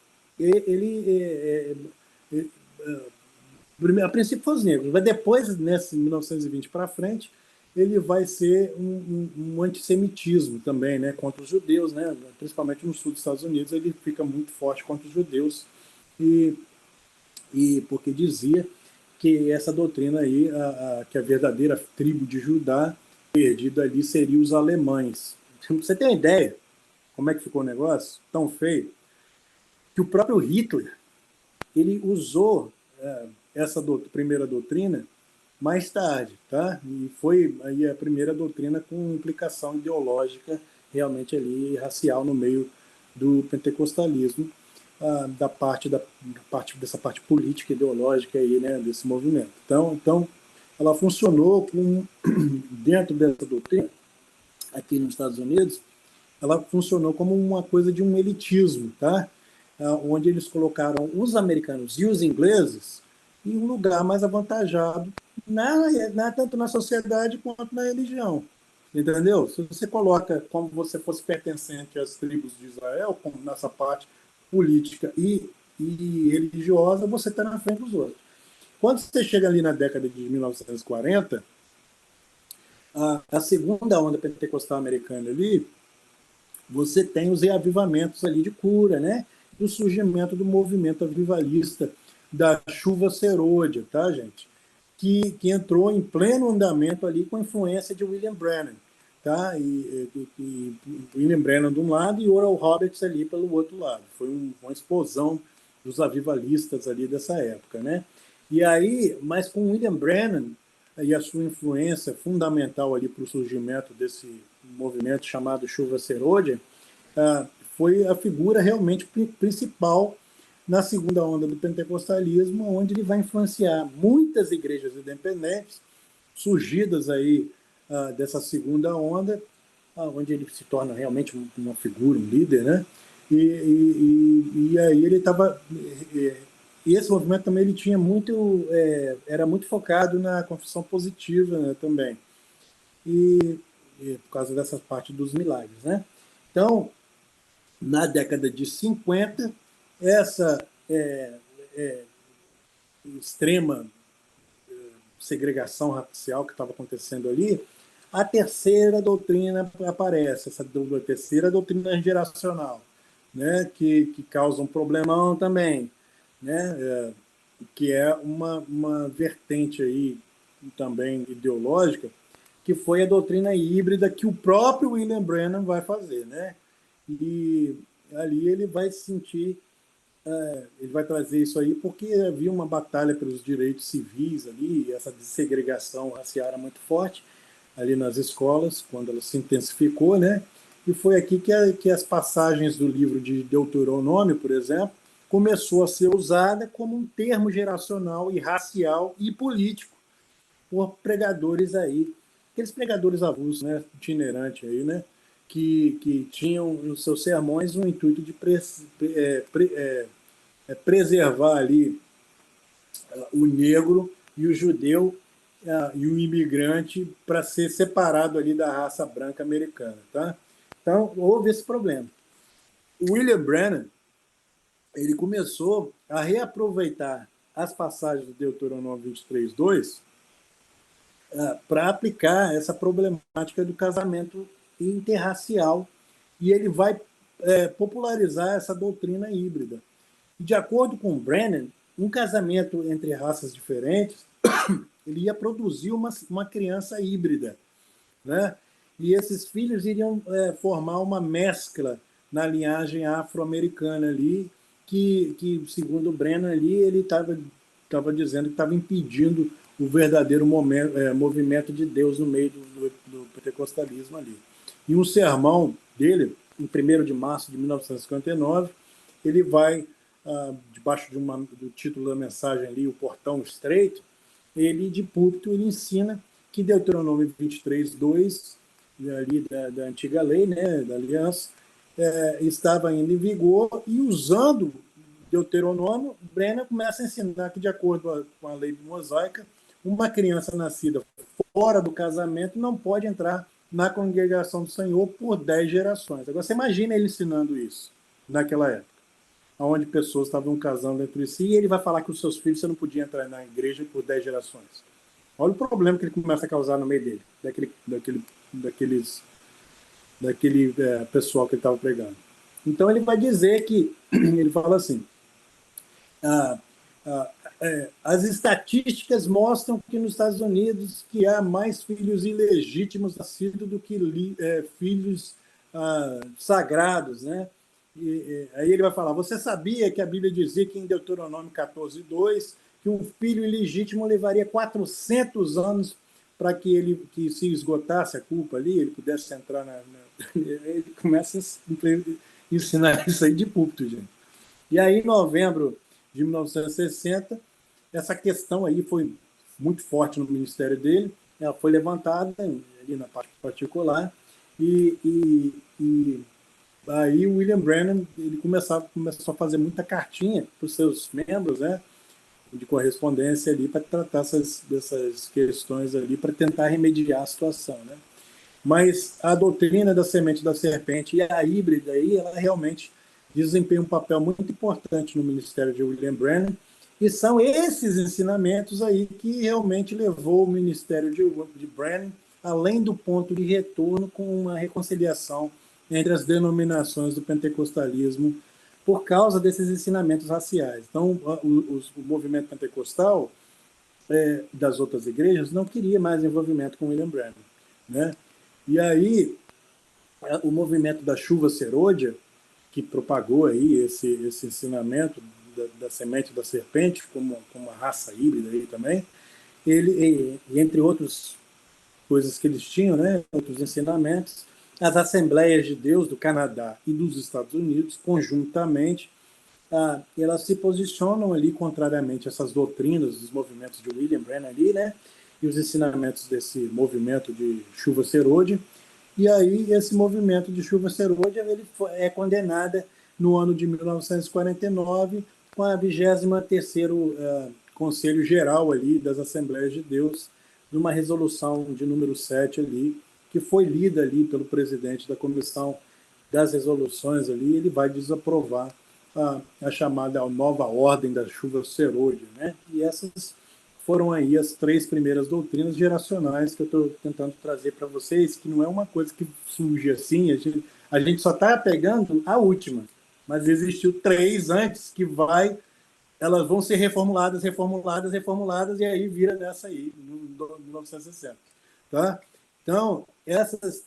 a princípio foram os negros, mas depois, nesse 1920 para frente, ele vai ser um antissemitismo também, né, contra os judeus, né, principalmente no sul dos Estados Unidos, ele fica muito forte contra os judeus, e porque dizia que essa doutrina aí, que a verdadeira tribo de Judá perdida ali seria os alemães. Você tem uma ideia como é que ficou o negócio? Tão feio que o próprio Hitler ele usou essa primeira doutrina mais tarde, tá? E foi aí a primeira doutrina com implicação ideológica realmente ali racial no meio do pentecostalismo, dessa parte política ideológica aí, né, desse movimento. Então ela funcionou dentro dessa doutrina aqui nos Estados Unidos, ela funcionou como uma coisa de um elitismo, tá? Onde eles colocaram os americanos e os ingleses em um lugar mais avantajado, tanto na sociedade quanto na religião. Entendeu? Se você coloca como você fosse pertencente às tribos de Israel, como nessa parte política e religiosa, você está na frente dos outros. Quando você chega ali na década de 1940, a segunda onda pentecostal americana ali, você tem os reavivamentos ali de cura, né? E o surgimento do movimento avivalista da chuva serôdia, tá, gente? Que entrou em pleno andamento ali com a influência de William Branham, tá? E William Branham de um lado e Oral Roberts ali pelo outro lado. Foi uma explosão dos avivalistas ali dessa época, né? E aí, mas com William Branham e a sua influência fundamental ali para o surgimento desse movimento chamado Chuva Serôdia, foi a figura realmente principal na segunda onda do pentecostalismo, onde ele vai influenciar muitas igrejas independentes surgidas aí dessa segunda onda, onde ele se torna realmente uma figura, um líder, né? E aí ele estava E esse movimento também ele tinha muito, era muito focado na confissão positiva, né, também. E por causa dessa parte dos milagres, né? Então, na década de 50, essa extrema segregação racial que estava acontecendo ali, a terceira doutrina aparece, essa terceira doutrina geracional, né, que causa um problemão também, né, que é uma vertente aí também ideológica, que foi a doutrina híbrida que o próprio William Branham vai fazer, né? E ali ele vai sentir, ele vai trazer isso aí porque havia uma batalha pelos direitos civis ali, essa segregação racial era muito forte ali nas escolas, quando ela se intensificou, né? E foi aqui que as passagens do livro de Deuteronômio, por exemplo, começou a ser usada como um termo geracional e racial e político por pregadores aí, aqueles pregadores avulsos, né, itinerantes aí, né, que tinham nos seus sermões o intuito de preservar ali o negro e o judeu e o imigrante para ser separado ali da raça branca americana, tá? Então, houve esse problema. O William Branham, ele começou a reaproveitar as passagens do Deuteronômio 23:2 para aplicar essa problemática do casamento interracial, e ele vai popularizar essa doutrina híbrida. E, de acordo com Brennan, um casamento entre raças diferentes ele ia produzir uma criança híbrida, né? E esses filhos iriam formar uma mescla na linhagem afro-americana ali, que segundo Brennan ali, ele estava dizendo que estava impedindo o verdadeiro movimento de Deus no meio do pentecostalismo ali. E um sermão dele, em 1º de março de 1959, ele vai, debaixo do título da mensagem ali, O Portão Estreito, ele, de púlpito, ele ensina que Deuteronômio 23:2, ali da antiga lei, né, da aliança, estava ainda em vigor, e usando Deuteronômio, Brennan começa a ensinar que, de acordo com a lei mosaica, uma criança nascida fora do casamento não pode entrar na congregação do Senhor por 10 gerações. Agora, você imagina ele ensinando isso naquela época, onde pessoas estavam casando entre si, e ele vai falar que os seus filhos você não podia entrar na igreja por 10 gerações. Olha o problema que ele começa a causar no meio dele, daquele pessoal que ele estava pregando. Então, ele vai dizer que, ele fala assim, as estatísticas mostram que nos Estados Unidos que há mais filhos ilegítimos nascidos do que filhos sagrados, né? Aí ele vai falar, você sabia que a Bíblia dizia que em Deuteronômio 14:2 que um filho ilegítimo levaria 400 anos para que se esgotasse a culpa ali, ele pudesse entrar ele começa a ensinar isso aí de púlpito, gente. E aí, em novembro de 1960, essa questão aí foi muito forte no ministério dele, ela foi levantada ali na parte particular, e aí o William Branham ele começou a fazer muita cartinha para os seus membros, né, de correspondência ali para tratar dessas questões ali, para tentar remediar a situação, né? Mas a doutrina da semente da serpente e a híbrida aí, ela realmente desempenha um papel muito importante no ministério de William Branham, e são esses ensinamentos aí que realmente levou o ministério de Branham além do ponto de retorno, com uma reconciliação entre as denominações do pentecostalismo por causa desses ensinamentos raciais. Então, o movimento pentecostal das outras igrejas não queria mais envolvimento com William Branham, né? E aí, o movimento da chuva serôdia, que propagou aí esse ensinamento da semente da serpente, como uma raça híbrida aí também, ele, entre outras coisas que eles tinham, né, outros ensinamentos, as Assembleias de Deus do Canadá e dos Estados Unidos, conjuntamente, elas se posicionam ali contrariamente a essas doutrinas dos movimentos de William Branham ali, né, e os ensinamentos desse movimento de chuva serôdia. E aí esse movimento de chuva serôdia ele é condenada no ano de 1949 com a 23º Conselho Geral ali das Assembleias de Deus, de uma resolução de número 7 ali, que foi lida ali pelo presidente da Comissão das Resoluções ali, ele vai desaprovar a chamada nova ordem da chuva serôdia, né? E essas foram aí as 3 primeiras doutrinas geracionais que eu estou tentando trazer para vocês, que não é uma coisa que surge assim, a gente só está pegando a última, mas existiu 3 antes que elas vão ser reformuladas, e aí vira nessa aí, em 1960. Tá? Então, essas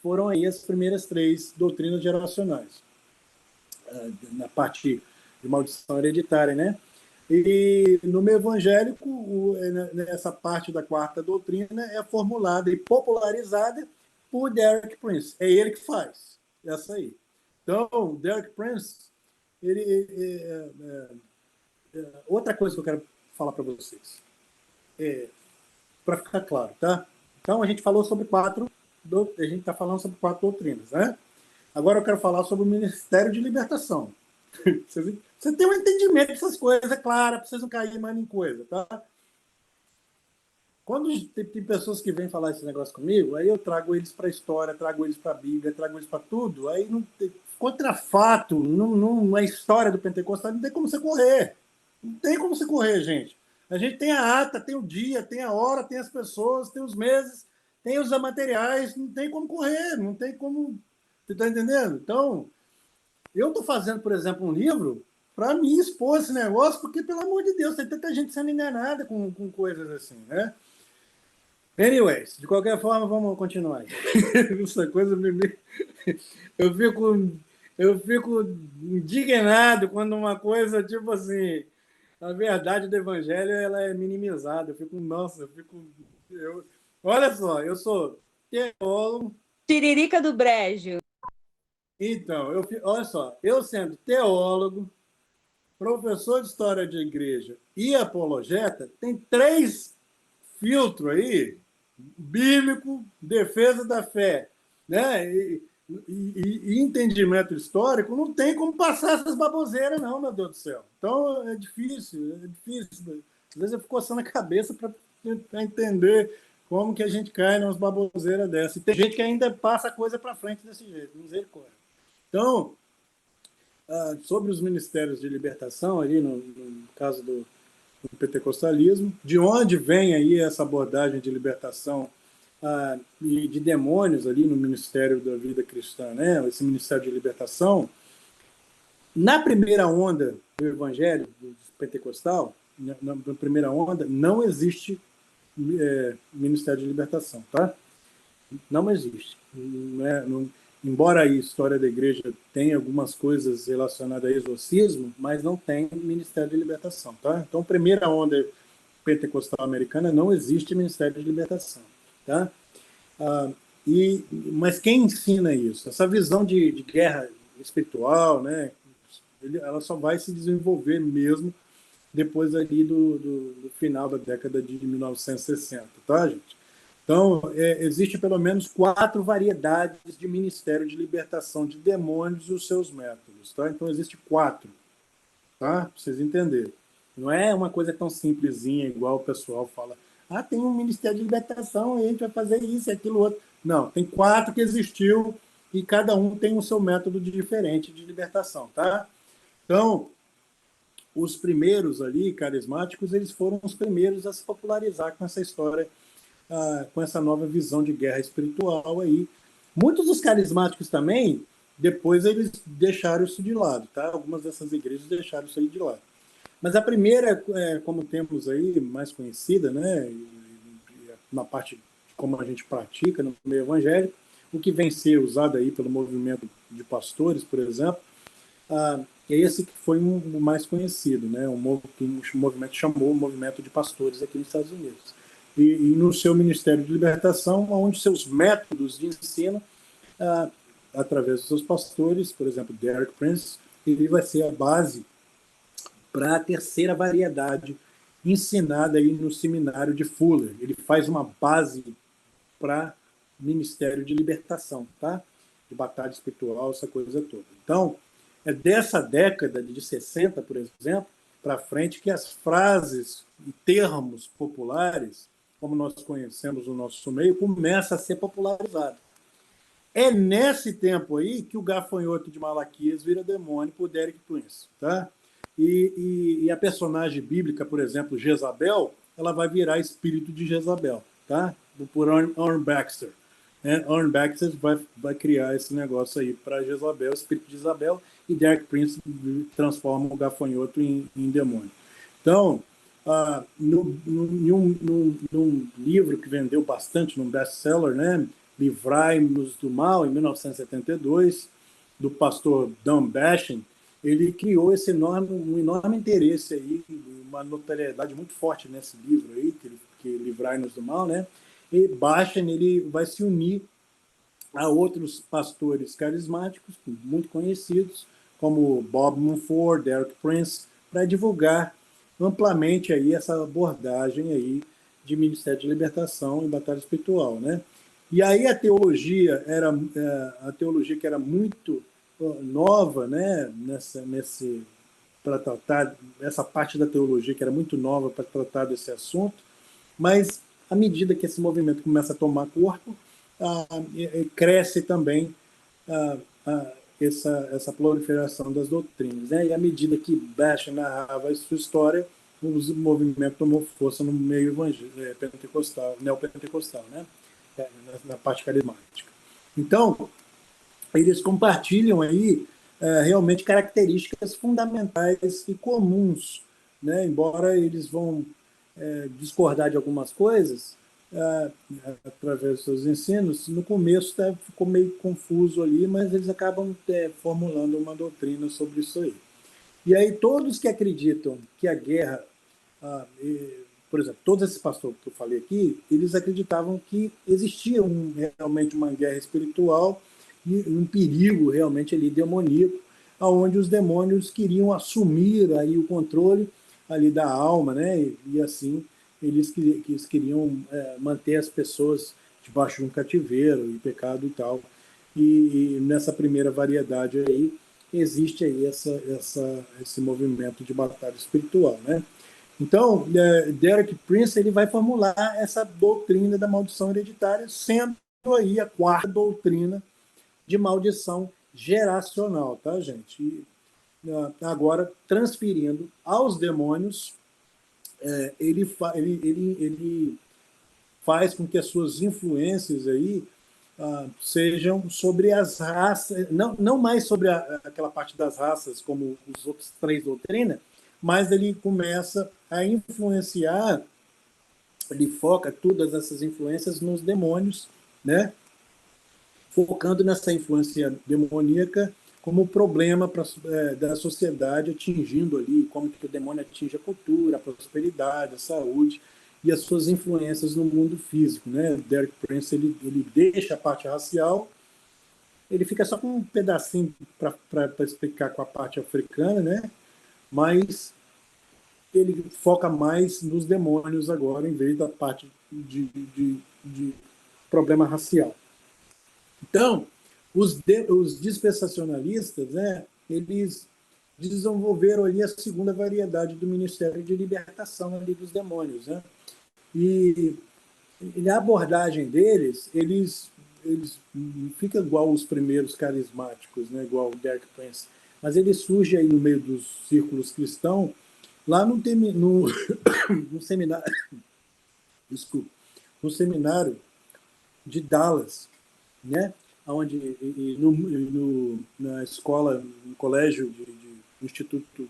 foram aí as primeiras 3 doutrinas geracionais, na parte de maldição hereditária, né? E no meio evangélico, nessa parte da 4ª doutrina é formulada e popularizada por Derek Prince. É ele que faz essa aí. Então, Derek Prince, outra coisa que eu quero falar para vocês, para ficar claro, tá? Então, a gente falou sobre 4, a gente está falando sobre 4 doutrinas, né? Agora eu quero falar sobre o Ministério de Libertação. Você tem um entendimento dessas coisas, é claro, para vocês não caírem mais em coisa, tá? Quando tem pessoas que vêm falar esse negócio comigo, aí eu trago eles para a história, trago eles para a Bíblia, trago eles para tudo, aí não tem, contra fato, não é história do pentecostal, não tem como você correr. Não tem como você correr, gente. A gente tem a ata, tem o dia, tem a hora, tem as pessoas, tem os meses, tem os materiais, não tem como correr, não tem como... Você está entendendo? Então, eu estou fazendo, por exemplo, um livro para me expor esse negócio, porque, pelo amor de Deus, tem tanta gente sendo enganada com coisas assim, né? Anyways, de qualquer forma, vamos continuar. Essa coisa eu fico indignado quando uma coisa, tipo assim, a verdade do evangelho ela é minimizada. Olha só, eu sou teólogo. Tiririca do Brejo. Então, olha só, eu sendo teólogo, professor de história de igreja e apologeta, tem 3 filtros aí, bíblico, defesa da fé, né? E entendimento histórico, não tem como passar essas baboseiras, não, meu Deus do céu. Então, é difícil. Às vezes eu fico coçando a cabeça para tentar entender como que a gente cai nas baboseiras dessas. E tem gente que ainda passa a coisa para frente desse jeito, misericórdia. Então, sobre os ministérios de libertação, ali no caso do pentecostalismo, de onde vem aí essa abordagem de libertação e de demônios ali no Ministério da Vida Cristã, né? Esse Ministério de Libertação, na primeira onda do Evangelho do pentecostal, na primeira onda, não existe Ministério de Libertação, tá? Não existe. Embora a história da igreja tenha algumas coisas relacionadas a exorcismo, mas não tem Ministério de Libertação, tá? Então, primeira onda pentecostal americana, não existe Ministério de Libertação, tá? Mas quem ensina isso? Essa visão de guerra espiritual, né? Ela só vai se desenvolver mesmo depois ali do final da década de 1960, tá, gente? Então, existe pelo menos 4 variedades de ministério de libertação de demônios e os seus métodos. Tá? Então, existe 4, tá? Para vocês entenderem. Não é uma coisa tão simplesinha, igual o pessoal fala, tem um ministério de libertação e a gente vai fazer isso e aquilo outro. Não, tem 4 que existiu e cada um tem o seu método diferente de libertação. Tá? Então, os primeiros ali, carismáticos, eles foram os primeiros a se popularizar com essa história, com essa nova visão de guerra espiritual aí. Muitos dos carismáticos também, depois eles deixaram isso de lado, tá? Algumas dessas igrejas deixaram isso aí de lado. Mas a primeira, como temos aí, mais conhecida, né? Na parte de como a gente pratica no meio evangélico, o que vem ser usado aí pelo movimento de pastores, por exemplo, é esse que foi o mais conhecido, né? O movimento chamou o movimento de pastores aqui nos Estados Unidos. E no seu Ministério de Libertação, onde seus métodos de ensino, através dos seus pastores, por exemplo, Derek Prince, ele vai ser a base para a terceira variedade ensinada aí no seminário de Fuller. Ele faz uma base para Ministério de Libertação, tá? De batalha espiritual, essa coisa toda. Então, É dessa década de 60, por exemplo, para frente, que as frases e termos populares, como nós conhecemos no nosso meio, começam a ser popularizados. É nesse tempo aí que o gafanhoto de Malaquias vira demônio por Derek Prince. Tá? E a personagem bíblica, por exemplo, Jezabel, ela vai virar espírito de Jezabel, tá? Por Orrin Baxter. Orrin Baxter vai criar esse negócio aí para Jezabel, espírito de Jezabel, e Derek Prince transforma o gafanhoto em demônio. Então, num livro que vendeu bastante, num best-seller, né? Livrai-nos do Mal, em 1972, do pastor Dan Bashan, ele criou um enorme interesse aí, uma notoriedade muito forte nesse livro aí, que Livrai-nos do Mal, né? E Bashan, ele vai se unir a outros pastores carismáticos muito conhecidos, como Bob Mumford, Derek Prince, para divulgar amplamente aí essa abordagem aí de ministério de libertação e batalha espiritual, né? E aí a teologia que era muito nova, né, para tratar essa parte da teologia que era muito nova para tratar desse assunto, mas à medida que esse movimento começa a tomar corpo, cresce também essa proliferação das doutrinas, né? E à medida que Bashan narrava a sua história, o movimento tomou força no meio pentecostal, neopentecostal, né? Na parte carismática. Então, eles compartilham aí realmente características fundamentais e comuns, né? Embora eles vão discordar de algumas coisas através dos seus ensinos, no começo ficou meio confuso ali, mas eles acabam formulando uma doutrina sobre isso aí. E aí todos que acreditam que a guerra, por exemplo, todos esses pastores que eu falei aqui, eles acreditavam que existia realmente uma guerra espiritual e um perigo realmente ali demoníaco, onde os demônios queriam assumir aí o controle ali da alma, né? E assim eles queriam manter as pessoas debaixo de um cativeiro e pecado e tal. E nessa primeira variedade aí existe aí esse movimento de batalha espiritual, né? Então, Derek Prince ele vai formular essa doutrina da maldição hereditária, sendo aí a quarta doutrina de maldição geracional, tá, gente? E, agora, transferindo aos demônios, ele faz com que as suas influências aí sejam sobre as raças, não mais sobre aquela parte das raças, como os outros três doutrinas, mas ele começa a influenciar, ele foca todas essas influências nos demônios, né? Focando nessa influência demoníaca como problema da sociedade, atingindo ali como que o demônio atinge a cultura, a prosperidade, a saúde e as suas influências no mundo físico, né? Derek Prince ele deixa a parte racial, ele fica só com um pedacinho para explicar com a parte africana, né? Mas ele foca mais nos demônios agora, em vez da parte de problema racial. Então, os dispensacionalistas, né, eles desenvolveram ali a segunda variedade do ministério de libertação ali dos demônios, né? E na abordagem deles, eles fica igual os primeiros carismáticos, né, igual o Derek Prince, mas ele surge aí no meio dos círculos cristãos, lá no seminário, desculpa, no seminário de Dallas, né, onde na escola, no colégio no Instituto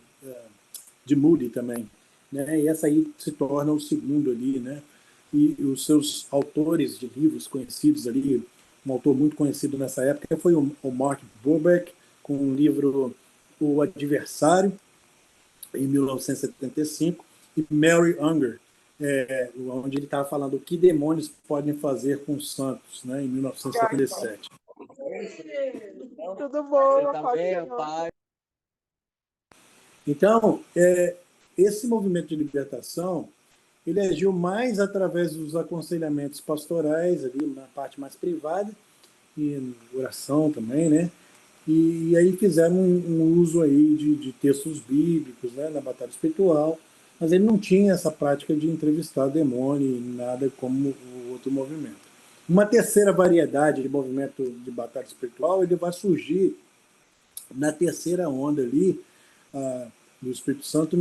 de Moody também, né, e essa aí se torna o segundo ali, né, e os seus autores de livros conhecidos ali, um autor muito conhecido nessa época foi o Mark Bobeck, com o livro O Adversário, em 1975, e Mary Unger, onde ele estava falando o que demônios podem fazer com os santos, né, em 1977. Tudo bom, pai? Então, esse movimento de libertação, ele agiu mais através dos aconselhamentos pastorais, ali na parte mais privada, e oração também, né? e aí fizeram um uso aí de textos bíblicos, né, na batalha espiritual, mas ele não tinha essa prática de entrevistar demônio, nada como o outro movimento. Uma terceira variedade de movimento de batalha espiritual, ele vai surgir na terceira onda ali, do Espírito Santo,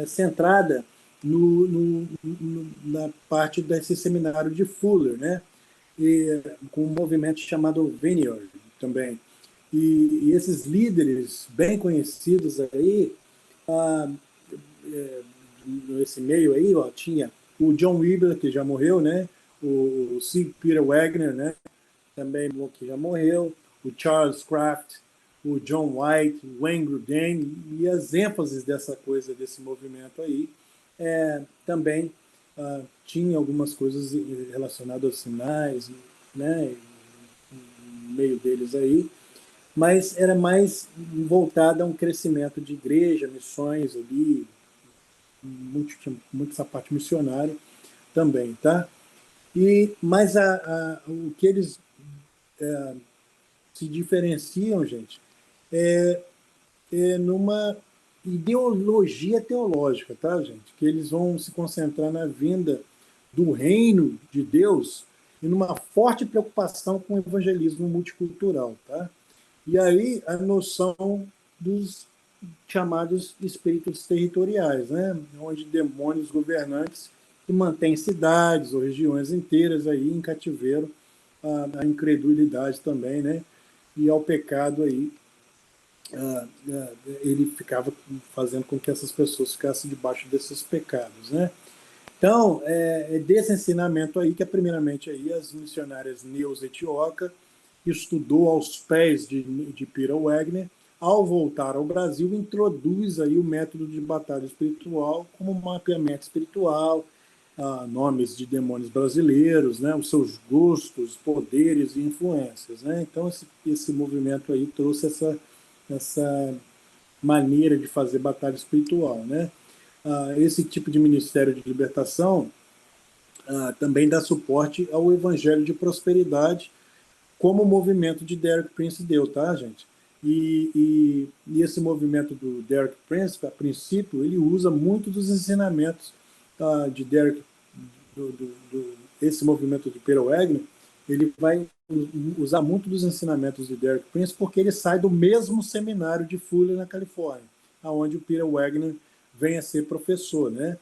centrada na parte desse seminário de Fuller, né? Com um movimento chamado Vineyard também. E esses líderes bem conhecidos aí, nesse meio aí, ó, tinha o John Weber, que já morreu, né? O C. Peter Wagner, né? Também que já morreu, o Charles Kraft, o John White, o Wayne Grudem, e as ênfases dessa coisa, desse movimento aí, também tinha algumas coisas relacionadas aos sinais, né? No meio deles aí, mas era mais voltada a um crescimento de igreja, missões ali, muito essa parte missionária também, tá? Mas o que eles se diferenciam, gente, numa ideologia teológica, tá, gente? Que eles vão se concentrar na vinda do reino de Deus e numa forte preocupação com o evangelismo multicultural, tá? E aí a noção dos chamados espíritos territoriais, né? Onde demônios governantes que mantêm cidades ou regiões inteiras aí em cativeiro à incredulidade também, né? E ao pecado aí, ele ficava fazendo com que essas pessoas ficassem debaixo desses pecados, né? Então, é desse ensinamento aí que, primeiramente, aí, as missionárias Neuza Etioca estudou aos pés de Peter Wagner, ao voltar ao Brasil, introduz aí o método de batalha espiritual como um mapeamento espiritual, nomes de demônios brasileiros, né, os seus gostos, poderes e influências, né? Então, esse movimento aí trouxe essa maneira de fazer batalha espiritual, né? Esse tipo de ministério de libertação também dá suporte ao evangelho de prosperidade, como o movimento de Derek Prince deu, tá, gente? E esse movimento do Derek Prince, a princípio, ele usa muito dos ensinamentos de Derek, esse movimento de Peter Wagner, ele vai usar muito dos ensinamentos de Derek Prince porque ele sai do mesmo seminário de Fuller na Califórnia, aonde o Peter Wagner vem a ser professor, né?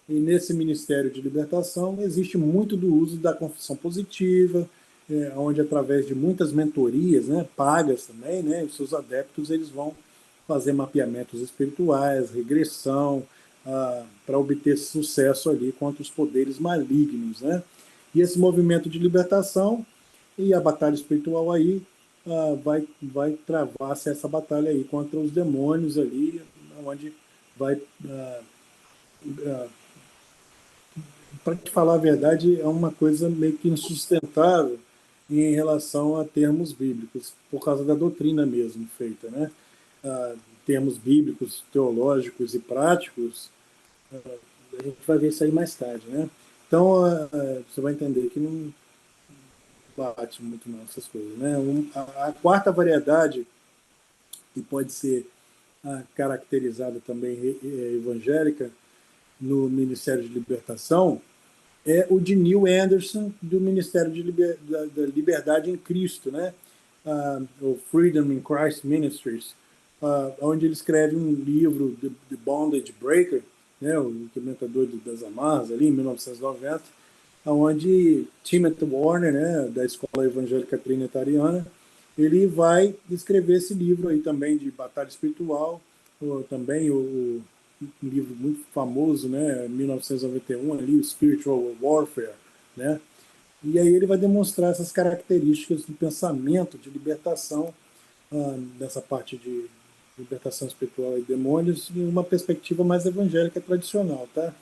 E nesse Ministério de Libertação existe muito do uso da confissão positiva, onde através de muitas mentorias, né, pagas também, né, os seus adeptos eles vão fazer mapeamentos espirituais, regressão, para obter sucesso ali contra os poderes malignos, né? E esse movimento de libertação e a batalha espiritual aí vai travar-se essa batalha aí contra os demônios ali, onde vai, para te falar a verdade, é uma coisa meio que insustentável em relação a termos bíblicos, por causa da doutrina mesmo feita, né? Termos bíblicos, teológicos e práticos, a gente vai ver isso aí mais tarde, né? Então, você vai entender que não bate muito não essas coisas, né? A quarta variedade, que pode ser caracterizada também evangélica no Ministério de Libertação, é o de Neil Anderson, do Ministério da Liberdade em Cristo, né? O Freedom in Christ Ministries, onde ele escreve um livro, The Bondage Breaker, né? O Implementador das Amarras, ali em 1990, onde Timothy Warner, né, da Escola Evangélica Trinitariana, ele vai escrever esse livro aí também de batalha espiritual, também um livro muito famoso, né, 1991, ali, o Spiritual Warfare, né? E aí ele vai demonstrar essas características do pensamento de libertação, dessa parte de libertação espiritual e demônios, em uma perspectiva mais evangélica tradicional, tá?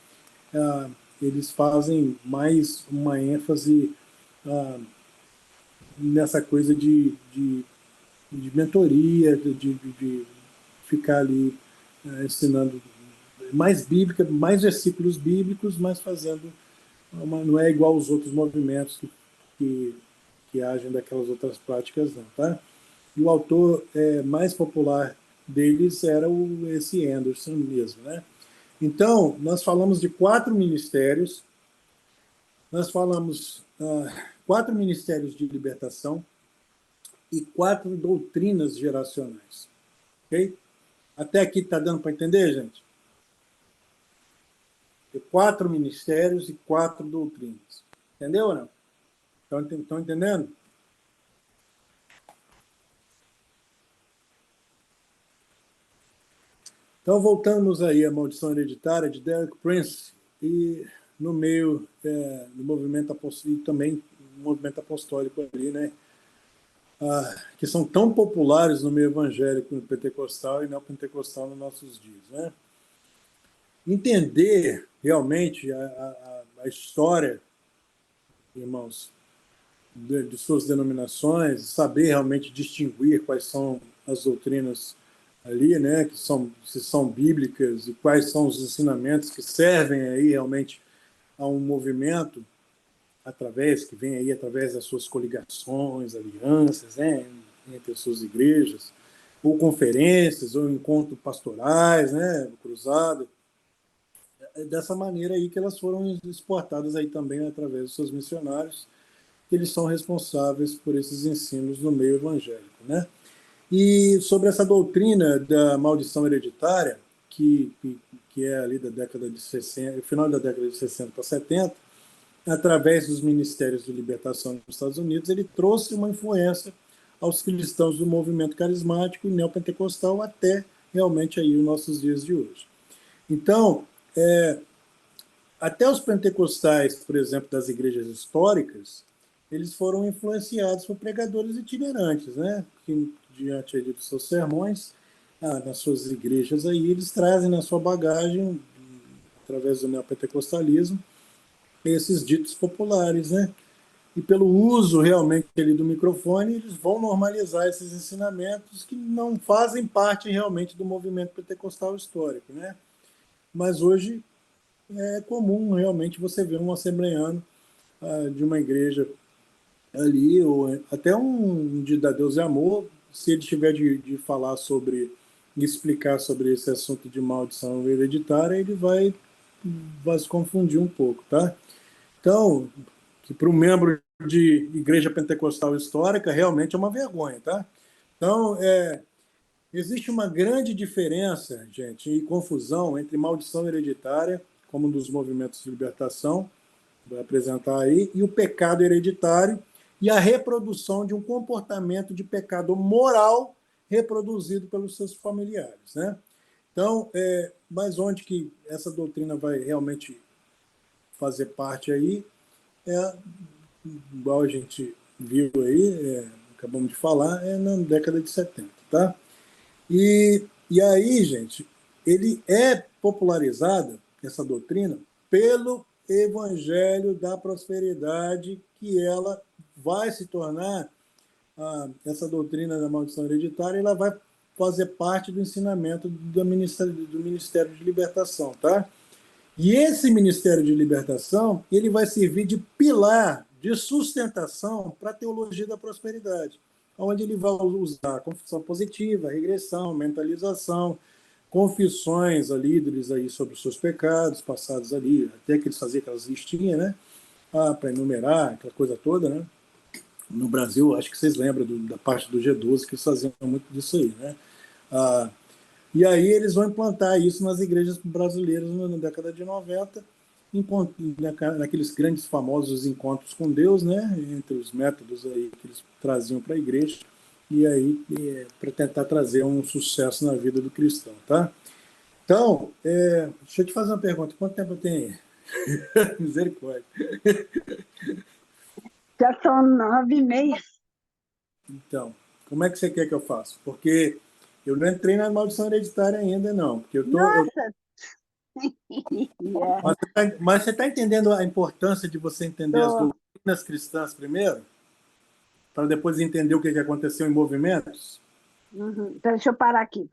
Eles fazem mais uma ênfase nessa coisa de mentoria, de ficar ali ensinando mais bíblica, mais versículos bíblicos, mas fazendo não é igual aos outros movimentos que agem daquelas outras práticas, não, tá? e o autor mais popular deles era esse Anderson mesmo, né? Então, nós falamos de 4 ministérios, nós falamos 4 ministérios de libertação e 4 doutrinas geracionais, ok? Até aqui está dando para entender, gente? 4 ministérios e 4 doutrinas. Entendeu ou não? Estão entendendo? Então, voltamos aí à maldição hereditária de Derek Prince e no meio do movimento apostólico, e também no movimento apostólico ali, né? Que são tão populares no meio evangélico, no pentecostal e neopentecostal nos nossos dias, né? Entender realmente a história, irmãos, de suas denominações, saber realmente distinguir quais são as doutrinas ali, né, se são bíblicas e quais são os ensinamentos que servem aí realmente a um movimento que vem aí através das suas coligações, alianças, né, entre as suas igrejas, ou conferências, ou encontros pastorais, né, cruzado. É dessa maneira aí que elas foram exportadas aí também através dos seus missionários, que eles são responsáveis por esses ensinos no meio evangélico, né? E sobre essa doutrina da maldição hereditária, que é ali da década de 60, final da década de 60 para 70, através dos ministérios de libertação nos Estados Unidos, ele trouxe uma influência aos cristãos do movimento carismático e neopentecostal até realmente aí os nossos dias de hoje. Então, até os pentecostais, por exemplo, das igrejas históricas, eles foram influenciados por pregadores itinerantes, né? Que, diante aí dos seus sermões, nas suas igrejas aí, eles trazem na sua bagagem, através do neopentecostalismo, esses ditos populares, né? E pelo uso realmente ali do microfone, eles vão normalizar esses ensinamentos que não fazem parte realmente do movimento pentecostal histórico, né? Mas hoje é comum realmente você ver um assembleiano de uma igreja ali, ou até um de da Deus e Amor, se ele tiver de falar sobre, explicar sobre esse assunto de maldição hereditária, ele vai se confundir um pouco, tá? Então, que para um membro de igreja pentecostal histórica realmente é uma vergonha, tá? Então, existe uma grande diferença, gente, e confusão entre maldição hereditária, como um dos movimentos de libertação, vai apresentar aí, e o pecado hereditário e a reprodução de um comportamento de pecado moral reproduzido pelos seus familiares, né? Então, mas onde que essa doutrina vai realmente fazer parte aí, igual a gente viu aí, acabamos de falar, na década de 70, tá? E aí, gente, ele é popularizada, essa doutrina, pelo evangelho da prosperidade, que ela vai se tornar, essa doutrina da maldição hereditária, ela vai fazer parte do ensinamento do Ministério de Libertação, tá? E esse Ministério de Libertação, ele vai servir de pilar de sustentação para a teologia da prosperidade, onde ele vai usar confissão positiva, regressão, mentalização, confissões a líderes aí sobre os seus pecados passados ali, até que eles faziam aquelas listinhas, né? Para enumerar, aquela coisa toda, né? No Brasil, acho que vocês lembram da parte do G12, que eles faziam muito disso aí, né? E aí eles vão implantar isso nas igrejas brasileiras na década de 90, naqueles grandes famosos encontros com Deus, né? Entre os métodos aí que eles traziam para a igreja, e aí para tentar trazer um sucesso na vida do cristão, tá? Então, deixa eu te fazer uma pergunta. Quanto tempo eu tenho aí? Misericórdia. Já são 9h30. Então, como é que você quer que eu faça? Porque eu não entrei na maldição hereditária ainda, não. Porque Nossa! Mas você está entendendo a importância de você entender as doutrinas cristãs primeiro? Para depois entender o que aconteceu em movimentos? Então, deixa eu parar aqui.